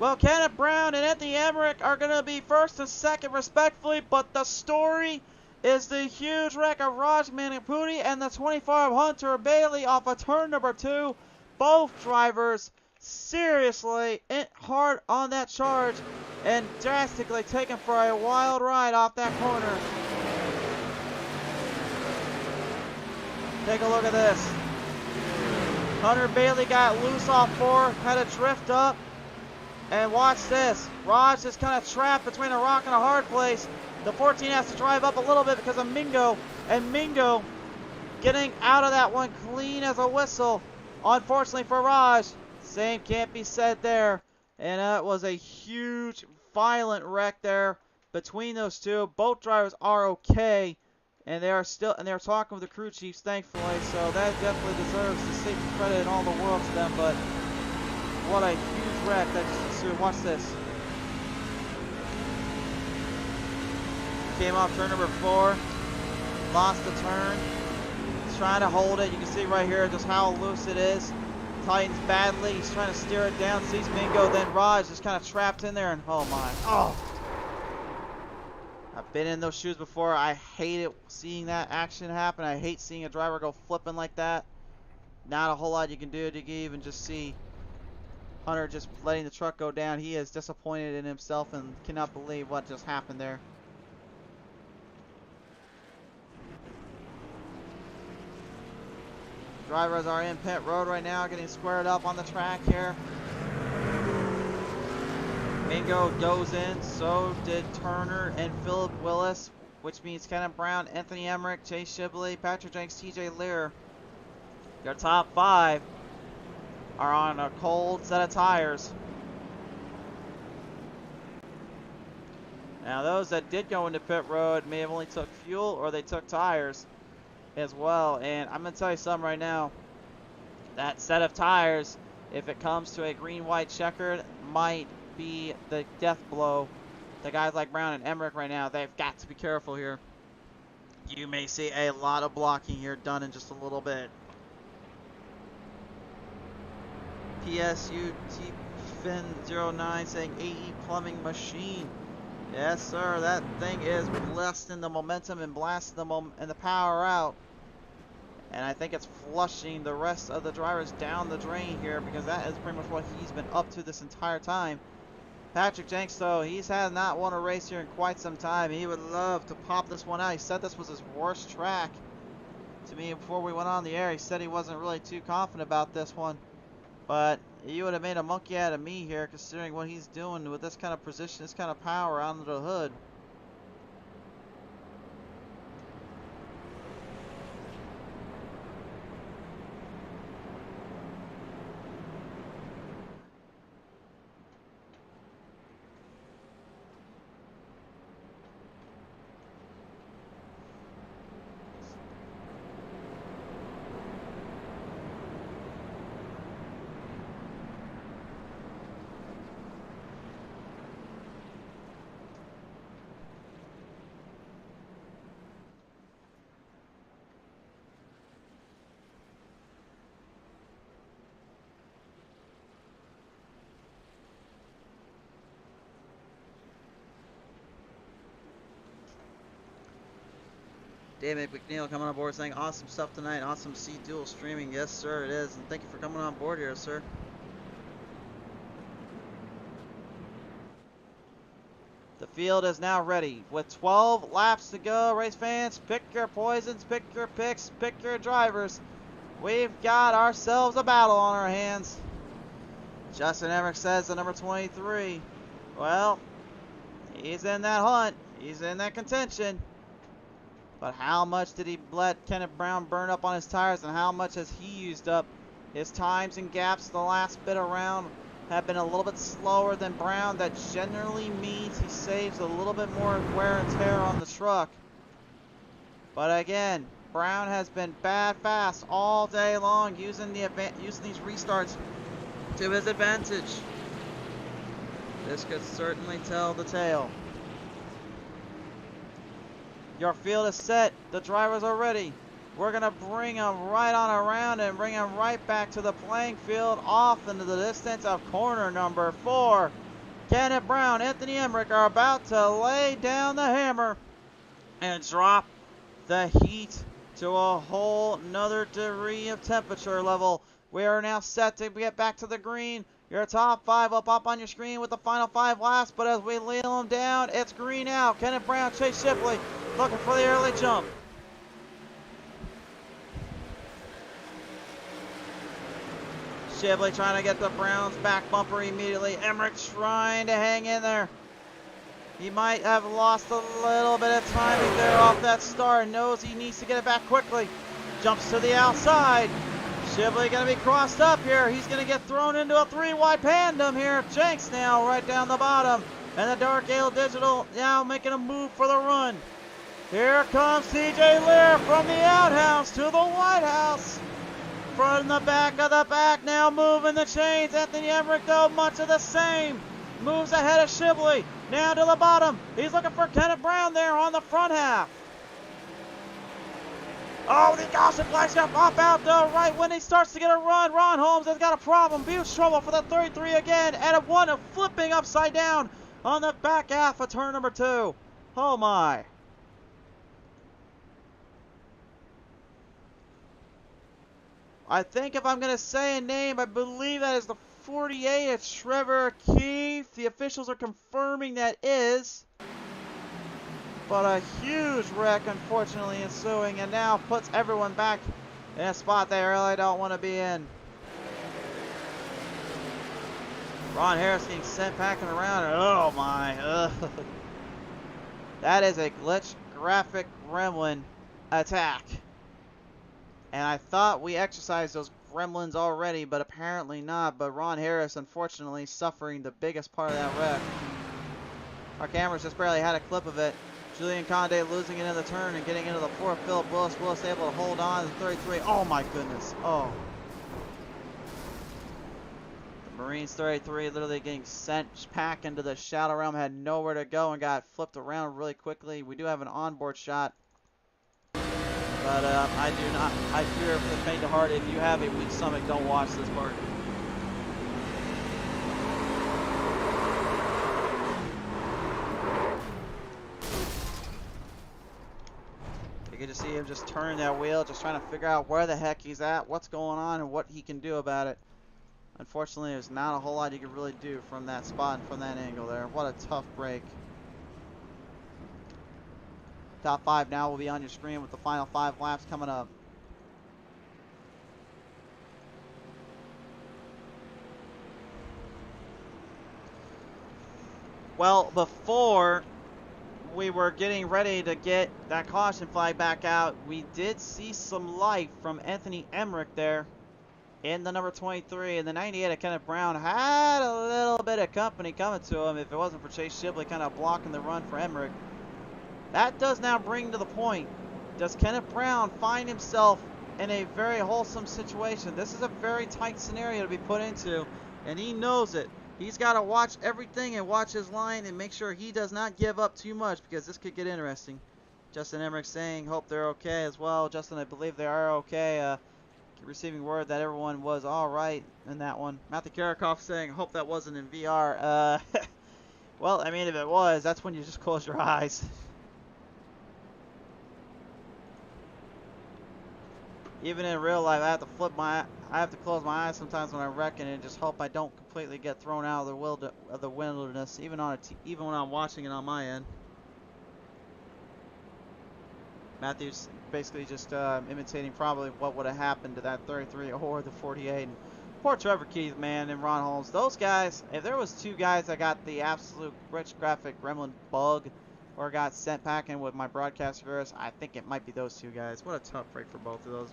Well, Kenneth Brown and Anthony Emmerich are going to be first and second respectfully, but the story is the huge wreck of Raj Manapudi and the 25 Hunter Bailey off of turn number 2. Both drivers seriously hard on that charge and drastically taken for a wild ride off that corner. Take a look at this. Hunter Bailey got loose off 4, had to drift up. And watch this. Raj is kind of trapped between a rock and a hard place. The 14 has to drive up a little bit because of Mingo. And Mingo getting out of that one clean as a whistle. Unfortunately for Raj, same can't be said there. And that was a huge, violent wreck there between those two. Both drivers are okay. And they're talking with the crew chiefs, thankfully. So that definitely deserves the safety credit and all the world to them. But what a huge wreck that just ensued. Watch this. Came off turn number 4. Lost the turn. He's trying to hold it. You can see right here just how loose it is. Tightens badly. He's trying to steer it down. Sees Mingo. Then Raj is kind of trapped in there. And oh my. Oh. I've been in those shoes before. I hate it seeing that action happen. I hate seeing a driver go flipping like that. Not a whole lot you can do. You can even just see Hunter just letting the truck go down. He is disappointed in himself and cannot believe what just happened there. Drivers are in pit road right now, getting squared up on the track here. Mingo goes in, so did Turner and Philip Willis, which means Kenneth Brown, Anthony Emmerich, Chase Shibley, Patrick Jenks, TJ Lear. Your top 5 are on a cold set of tires. Now those that did go into pit road may have only took fuel or they took tires as well. And I'm going to tell you something right now. That set of tires, if it comes to a green-white checkered, might be the death blow to guys like Brown and Emmerich right now. They've got to be careful here. You may see a lot of blocking here done in just a little bit. PSUT Fin 09 saying AE Plumbing Machine. Yes, sir. That thing is blasting the momentum and blasting the power out. And I think it's flushing the rest of the drivers down the drain here because that is pretty much what he's been up to this entire time. Patrick Jenks, though, he's had not won a race here in quite some time. He would love to pop this one out. He said this was his worst track to me before we went on the air. He said he wasn't really too confident about this one. But he would have made a monkey out of me here considering what he's doing with this kind of position, this kind of power under the hood. David McNeil coming on board saying, awesome stuff tonight. Awesome to see dual streaming. Yes, sir, it is. And thank you for coming on board here, sir. The field is now ready. With 12 laps to go, race fans, pick your poisons, pick your picks, pick your drivers. We've got ourselves a battle on our hands. Justin Emmerich says the number 23. Well, he's in that hunt. He's in that contention. But how much did he let Kenneth Brown burn up on his tires, and how much has he used up? His times and gaps the last bit around have been a little bit slower than Brown. That generally means he saves a little bit more wear and tear on the truck. But again, Brown has been bad fast all day long, using these restarts to his advantage. This could certainly tell the tale. Your field is set. The drivers are ready. We're going to bring them right on around and bring them right back to the playing field off into the distance of corner number 4. Kenneth Brown, Anthony Emmerich are about to lay down the hammer and drop the heat to a whole nother degree of temperature level. We are now set to get back to the green. Your top 5 up on your screen with the final 5 laps, but as we lay them down, it's green out. Kenneth Brown, Chase Shipley looking for the early jump. Shipley trying to get the Browns back bumper immediately. Emmerich trying to hang in there. He might have lost a little bit of timing there off that start. Knows he needs to get it back quickly. Jumps to the outside. Shipley going to be crossed up here. He's going to get thrown into a 3-wide pandem here. Jenks now right down the bottom. And the Dark Ale Digital now making a move for the run. Here comes TJ Lear from the outhouse to the White House. From the back of the back now moving the chains. Anthony Emmerich though much of the same. Moves ahead of Shipley. Now to the bottom. He's looking for Kenneth Brown there on the front half. Oh, the caution flag's going to pop out though right when he starts to get a run. Ron Holmes has got a problem. Huge trouble for the 33 again. And a flipping upside down on the back half of turn number 2. Oh my. I think if I'm going to say a name, I believe that is the 48. It's Trevor Keefe. The officials are confirming that is. But a huge wreck, unfortunately, ensuing, and now puts everyone back in a spot they really don't want to be in. Ron Harris getting sent packing around, and oh my. That is a glitch graphic gremlin attack. And I thought we exercised those gremlins already, but apparently not. But Ron Harris, unfortunately, suffering the biggest part of that wreck. Our cameras just barely had a clip of it. Julian Conde losing it in the turn and getting into the 4th. Philip Willis. Willis able to hold on to the 33. Oh my goodness. Oh. The Marines 33 literally getting sent back into the shadow realm. Had nowhere to go and got flipped around really quickly. We do have an onboard shot. But I fear for the faint of heart, if you have a weak stomach, don't watch this part. You can just see him just turning that wheel, just trying to figure out where the heck he's at, what's going on, and what he can do about it. Unfortunately, there's not a whole lot you can really do from that spot and from that angle there. What a tough break. Top 5 now will be on your screen with the final 5 laps coming up. Well, before we were getting ready to get that caution flag back out, we did see some life from Anthony Emmerich there in the number 23. And the 98 of Kenneth Brown had a little bit of company coming to him if it wasn't for Chase Shipley kind of blocking the run for Emmerich. That does now bring to the point, does Kenneth Brown find himself in a very wholesome situation? This is a very tight scenario to be put into, and he knows it. He's got to watch everything and watch his line and make sure he does not give up too much, because this could get interesting. Justin Emmerich saying, hope they're okay as well. Justin, I believe they are okay. Receiving word that everyone was all right in that one. Matthew Karakoff saying, hope that wasn't in VR. Well, I mean, if it was, that's when you just close your eyes. Even in real life, I have to close my eyes sometimes when I wreck and just hope I don't completely get thrown out of the wilderness, even when I'm watching it on my end. Matthew's basically just imitating probably what would have happened to that 33 or the 48. And poor Trevor Keith, man, and Ron Holmes. Those guys, if there was 2 guys that got the absolute glitch graphic gremlin bug or got sent packing with my broadcast viewers. I think it might be those two guys. What a tough break for both of those.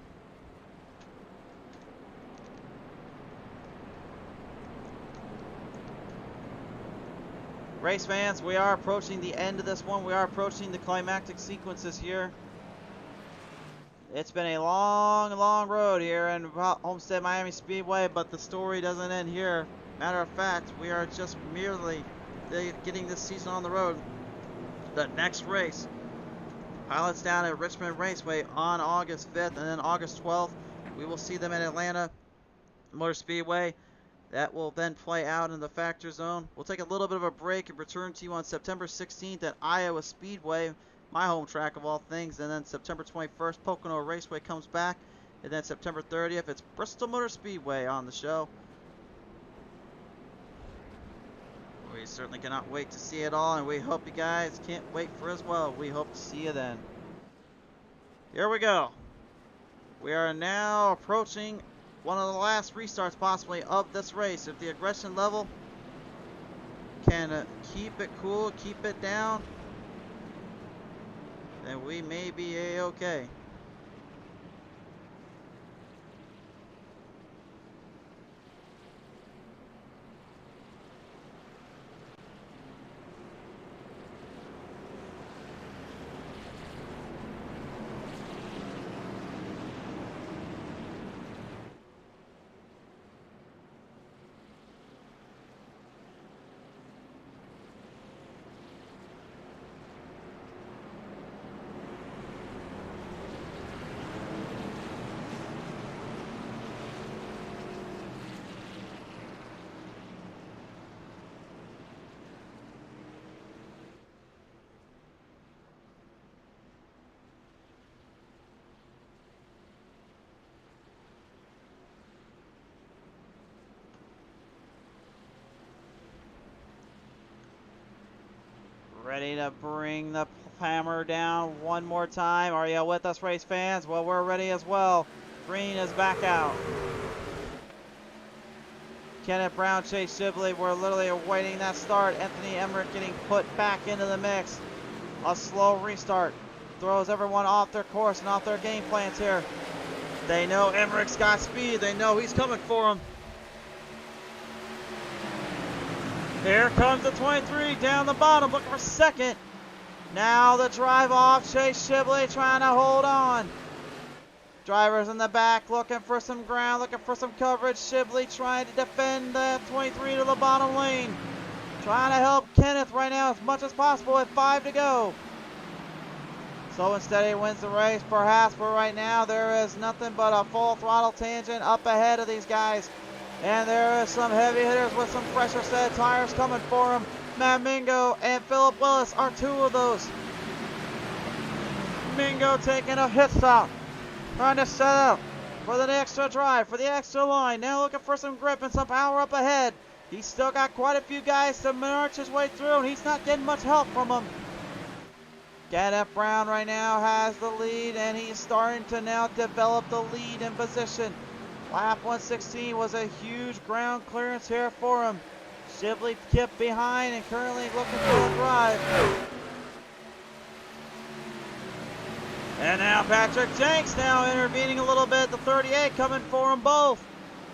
Race fans, we are approaching the end of this one. We are approaching the climactic sequences here. It's been a long, long road here in Homestead-Miami Speedway, but the story doesn't end here. Matter of fact, we are just merely getting this season on the road. The next race, pilots down at Richmond Raceway on August 5th, and then August 12th, we will see them at Atlanta Motor Speedway. That will then play out in the Factor Zone. We'll take a little bit of a break and return to you on September 16th at Iowa Speedway, my home track of all things. And then September 21st, Pocono Raceway comes back. And then September 30th, it's Bristol Motor Speedway on the show. We certainly cannot wait to see it all, and we hope you guys can't wait for as well. We hope to see you then. Here we go. We are now approaching one of the last restarts possibly of this race. If the aggression level can keep it cool, keep it down, then we may be a-okay. Ready to bring the hammer down one more time. Are you with us, race fans? Well, we're ready as well. Green is back out. Kenneth Brown, Chase Shibley, we're literally awaiting that start. Anthony Emmerich getting put back into the mix. A slow restart throws everyone off their course and off their game plans here. They know Emmerich's got speed. They know he's coming for them. Here comes the 23 down the bottom, looking for second. Now the drive off. Chase Shibley trying to hold on. Drivers in the back looking for some ground, looking for some coverage. Shibley trying to defend the 23 to the bottom lane. Trying to help Kenneth right now as much as possible with 5 to go. Slow and steady wins the race, perhaps, but right now there is nothing but a full throttle tangent up ahead of these guys. And there is some heavy hitters with some fresher set tires coming for him. Matt Mingo and Philip Willis are two of those. Mingo taking a hit stop, trying to set up for the extra drive, for the extra line. Now looking for some grip and some power up ahead. He's still got quite a few guys to march his way through, and he's not getting much help from them. Kenneth Brown right now has the lead, and he's starting to now develop the lead in position. Lap 116 was a huge ground clearance here for him. Shibley kept behind and currently looking for a drive. And now Patrick Jenks now intervening a little bit. The 38 coming for them both.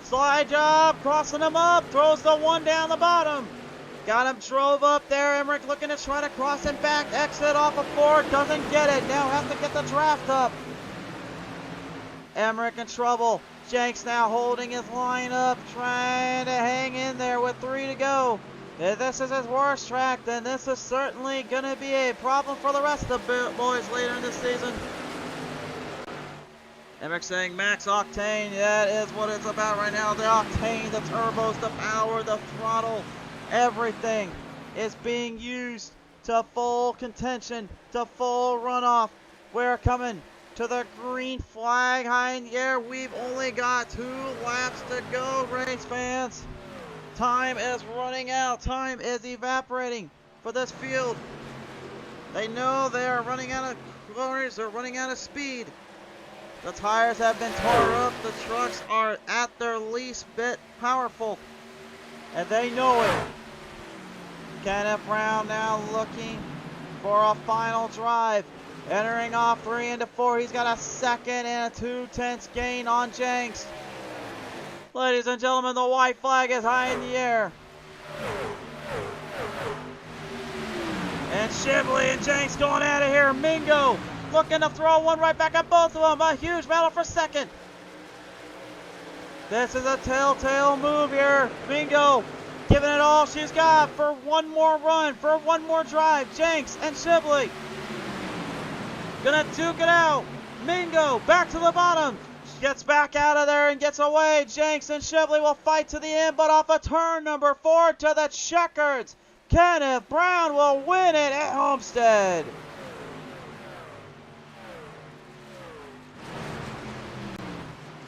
Slide job, crossing them up, throws the one down the bottom. Got him drove up there. Emmerich looking to try to cross him back. Exit off of Ford, doesn't get it. Now has to get the draft up. Emmerich in trouble. Jenks now holding his line up, trying to hang in there with 3 to go. If this is his worst track, then this is certainly going to be a problem for the rest of the boys later in this season. Emmerich saying max octane. That is what it's about right now. The octane, the turbos, the power, the throttle, everything is being used to full contention, to full runoff. We're coming to the green flag high in the air. We've only got 2 laps to go, race fans. Time is running out. Time is evaporating for this field. They know they are running out of corners. They're running out of speed. The tires have been tore up. The trucks are at their least bit powerful, and they know it. Kenneth Brown now looking for a final drive. Entering off 3 into 4. He's got a second and a 2/10 gain on Jenks. Ladies and gentlemen, the white flag is high in the air. And Shibley and Jenks going out of here. Mingo looking to throw one right back at both of them. A huge battle for second. This is a telltale move here. Mingo giving it all she's got for one more run, for one more drive. Jenks and Shibley gonna duke it out. Mingo back to the bottom. She gets back out of there and gets away. Jenks and Shibley will fight to the end, but off of turn number 4 to the checkers, Kenneth Brown will win it at Homestead.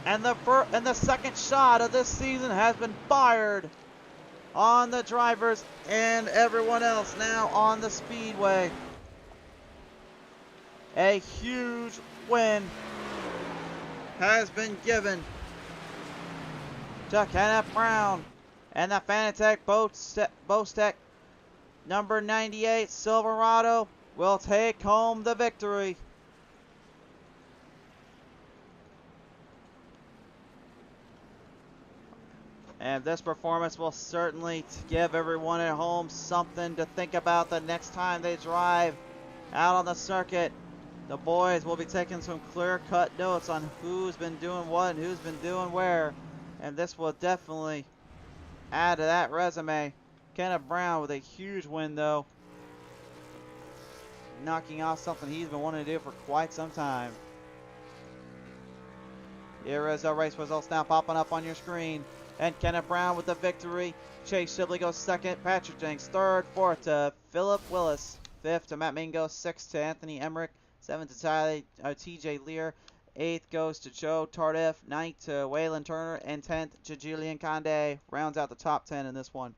And the second shot of this season has been fired on the drivers and everyone else now on the speedway. A huge win has been given to Kenneth Brown and the Fanatec BOSTECH number 98 Silverado will take home the victory. And this performance will certainly give everyone at home something to think about the next time they drive out on the circuit. The boys will be taking some clear-cut notes on who's been doing what and who's been doing where. And this will definitely add to that resume. Kenneth Brown with a huge win, though. Knocking off something he's been wanting to do for quite some time. Here is our race results now popping up on your screen. And Kenneth Brown with the victory. Chase Shibley goes second. Patrick Jenks third. Fourth to Philip Willis. Fifth to Matt Mingo. Sixth to Anthony Emmerich. 7th to TJ Lear. 8th goes to Joe Tardif. 9th to Waylon Turner. And 10th to Julian Conde. Rounds out the top 10 in this one.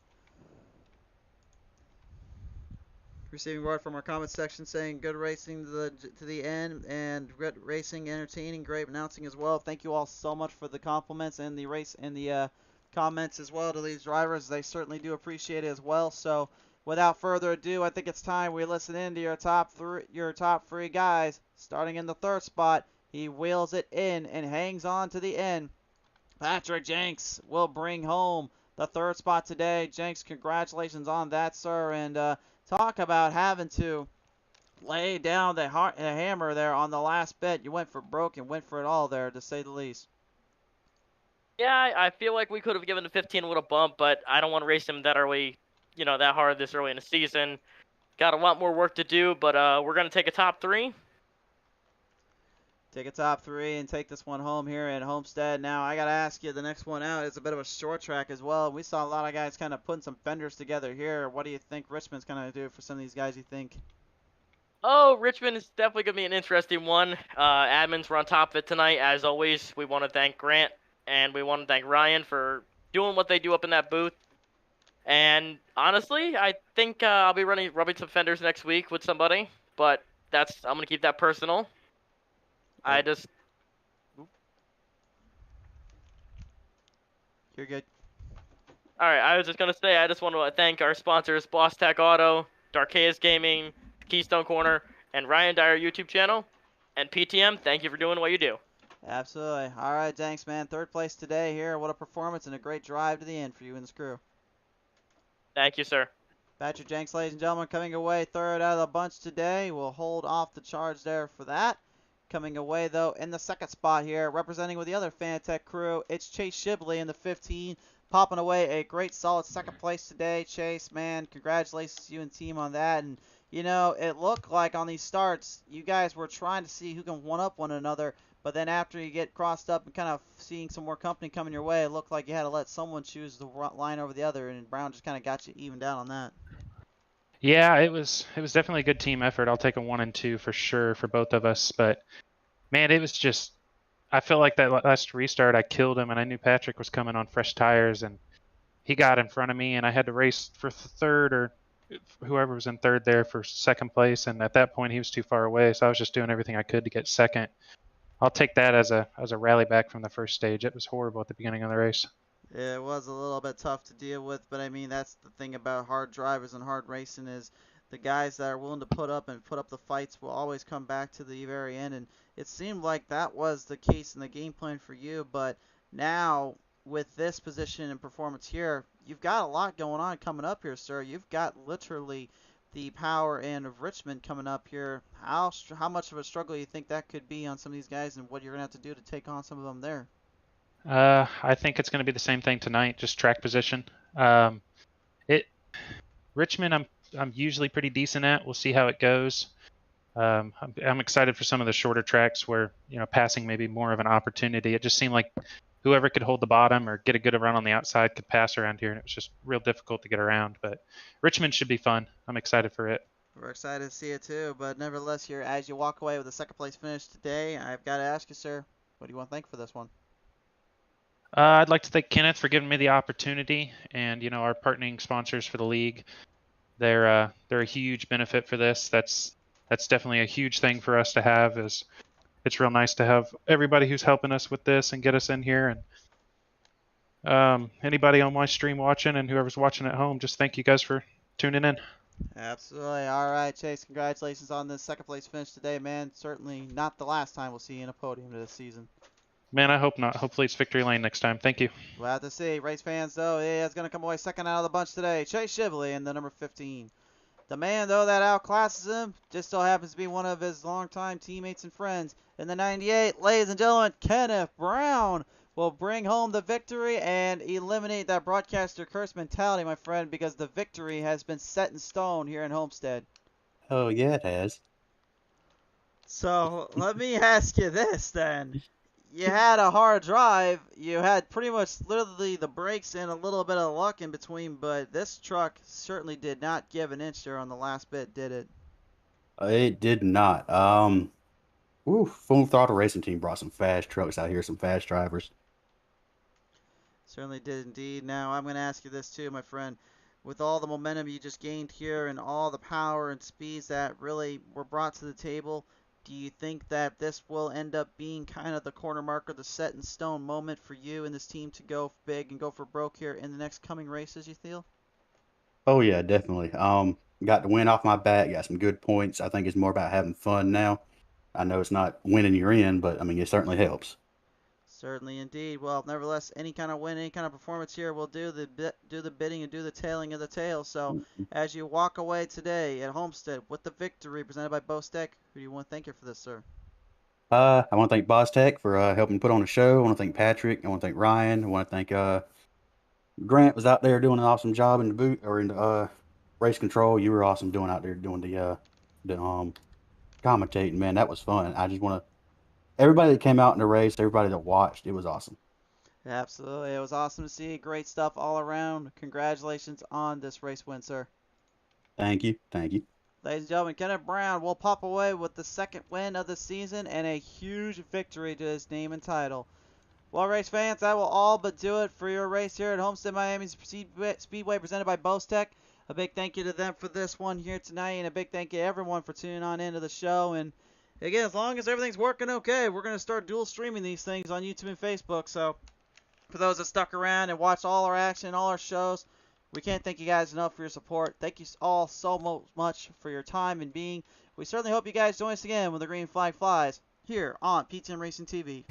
Receiving word from our comment section saying good racing to the end and good racing, entertaining, great announcing as well. Thank you all so much for the compliments and the race and the comments as well to these drivers. They certainly do appreciate it as well. So without further ado, I think it's time we listen in to your top three guys. Starting in the third spot, he wheels it in and hangs on to the end. Patrick Jenks will bring home the third spot today. Jenks, congratulations on that, sir. And talk about having to lay down the hammer there on the last bit. You went for broke and went for it all there, to say the least. Yeah, I feel like we could have given the 15 a little bump, but I don't want to race him that early, that hard this early in the season. Got a lot more work to do, but we're going to take a top 3. Take a top 3 and take this one home here at Homestead. Now, I got to ask you, the next one out is a bit of a short track as well. We saw a lot of guys kind of putting some fenders together here. What do you think Richmond's going to do for some of these guys, you think? Oh, Richmond is definitely going to be an interesting one. Admins were on top of it tonight. As always, we want to thank Grant and we want to thank Ryan for doing what they do up in that booth. And honestly, I think I'll be rubbing some fenders next week with somebody, but I'm going to keep that personal. You're good. All right, I was just going to say, I just want to thank our sponsors, BOSTECH Auto, Darkeus Gaming, Keystone Corner, and Ryan Dyer YouTube channel. And PTM, thank you for doing what you do. Absolutely. All right, thanks, man. Third place today here. What a performance and a great drive to the end for you and this crew. Thank you, sir. Patrick Jenks, ladies and gentlemen, coming away third out of the bunch today. We'll hold off the charge there for that. Coming away, though, in the second spot here, representing with the other Fanatec crew, it's Chase Shibley in the 15, popping away a great, solid second place today. Chase, man, congratulations to you and team on that. And, it looked like on these starts, you guys were trying to see who can one-up one another. But then after you get crossed up and kind of seeing some more company coming your way, it looked like you had to let someone choose the line over the other, and Brown just kind of got you evened out on that. Yeah, it was definitely a good team effort. I'll take a 1 and 2 for sure for both of us. But man, it was just, I feel like that last restart I killed him, and I knew Patrick was coming on fresh tires, and he got in front of me, and I had to race for third, or whoever was in third there for second place. And at that point, he was too far away, so I was just doing everything I could to get second. I'll take that as a rally back from the first stage. It was horrible at the beginning of the race. It was a little bit tough to deal with, but I mean, that's the thing about hard drivers and hard racing is the guys that are willing to put up the fights will always come back to the very end. And it seemed like that was the case in the game plan for you. But now with this position and performance here, you've got a lot going on coming up here, sir. You've got literally the power end of Richmond coming up here. How much of a struggle do you think that could be on some of these guys, and what you're going to have to do to take on some of them there? I think it's going to be the same thing tonight, just track position. Richmond, I'm usually pretty decent at. We'll see how it goes. I'm excited for some of the shorter tracks where passing may be more of an opportunity. It just seemed like whoever could hold the bottom or get a good run on the outside could pass around here, and it was just real difficult to get around. But Richmond should be fun. I'm excited for it. We're excited to see it too, but nevertheless, here as you walk away with a second place finish today, I've got to ask you, sir, what do you want to thank for this one? I'd like to thank Kenneth for giving me the opportunity, and our partnering sponsors for the league. They're a huge benefit for this. That's definitely a huge thing for us to have. It's real nice to have everybody who's helping us with this and get us in here. And anybody on my stream watching and whoever's watching at home, just thank you guys for tuning in. Absolutely. All right, Chase, congratulations on this second place finish today, man. Certainly not the last time we'll see you in a podium this season. Man, I hope not. Hopefully it's victory lane next time. Thank you. We'll have to see. Race fans, though, is going to come away second out of the bunch today. Chase Shibley in the number 15. The man, though, that outclasses him just so happens to be one of his longtime teammates and friends. In the 98, ladies and gentlemen, Kenneth Brown will bring home the victory and eliminate that broadcaster curse mentality, my friend, because the victory has been set in stone here in Homestead. Oh, yeah, it has. So let me ask you this then. You had a hard drive. You had pretty much literally the brakes and a little bit of luck in between, but this truck certainly did not give an inch there on the last bit, did it? It did not. Full Throttle Racing Team brought some fast trucks out here, some fast drivers. Certainly did indeed. Now, I'm going to ask you this too, my friend. With all the momentum you just gained here and all the power and speeds that really were brought to the table, do you think that this will end up being kind of the corner marker, the set in stone moment for you and this team to go big and go for broke here in the next coming races, you feel? Oh, yeah, definitely. Got the win off my back, got some good points. I think it's more about having fun now. I know it's not winning you're in, but, I mean, it certainly helps. Certainly indeed. Well, nevertheless, any kind of win, any kind of performance here will do the bidding and do the tailing of the tail. So, as you walk away today at Homestead with the victory presented by BOSTECH, who do you want to thank you for this, sir? I want to thank BOSTECH for helping put on the show. I want to thank Patrick. I want to thank Ryan. I want to thank Grant was out there doing an awesome job in the boot or in the race control. You were awesome doing out there doing the commentating. Man, that was fun. I just want to. Everybody that came out in the race, everybody that watched, it was awesome. Absolutely. It was awesome to see. Great stuff all around. Congratulations on this race win, sir. Thank you. Thank you. Ladies and gentlemen, Kenneth Brown will pop away with the second win of the season and a huge victory to his name and title. Well, race fans, that will all but do it for your race here at Homestead-Miami Speedway presented by BOSTECH. A big thank you to them for this one here tonight, and a big thank you to everyone for tuning on into the show. And again, as long as everything's working okay, we're going to start dual streaming these things on YouTube and Facebook. So for those that stuck around and watched all our action, all our shows, we can't thank you guys enough for your support. Thank you all so much for your time and being. We certainly hope you guys join us again when the green flag flies here on PTM Racing TV.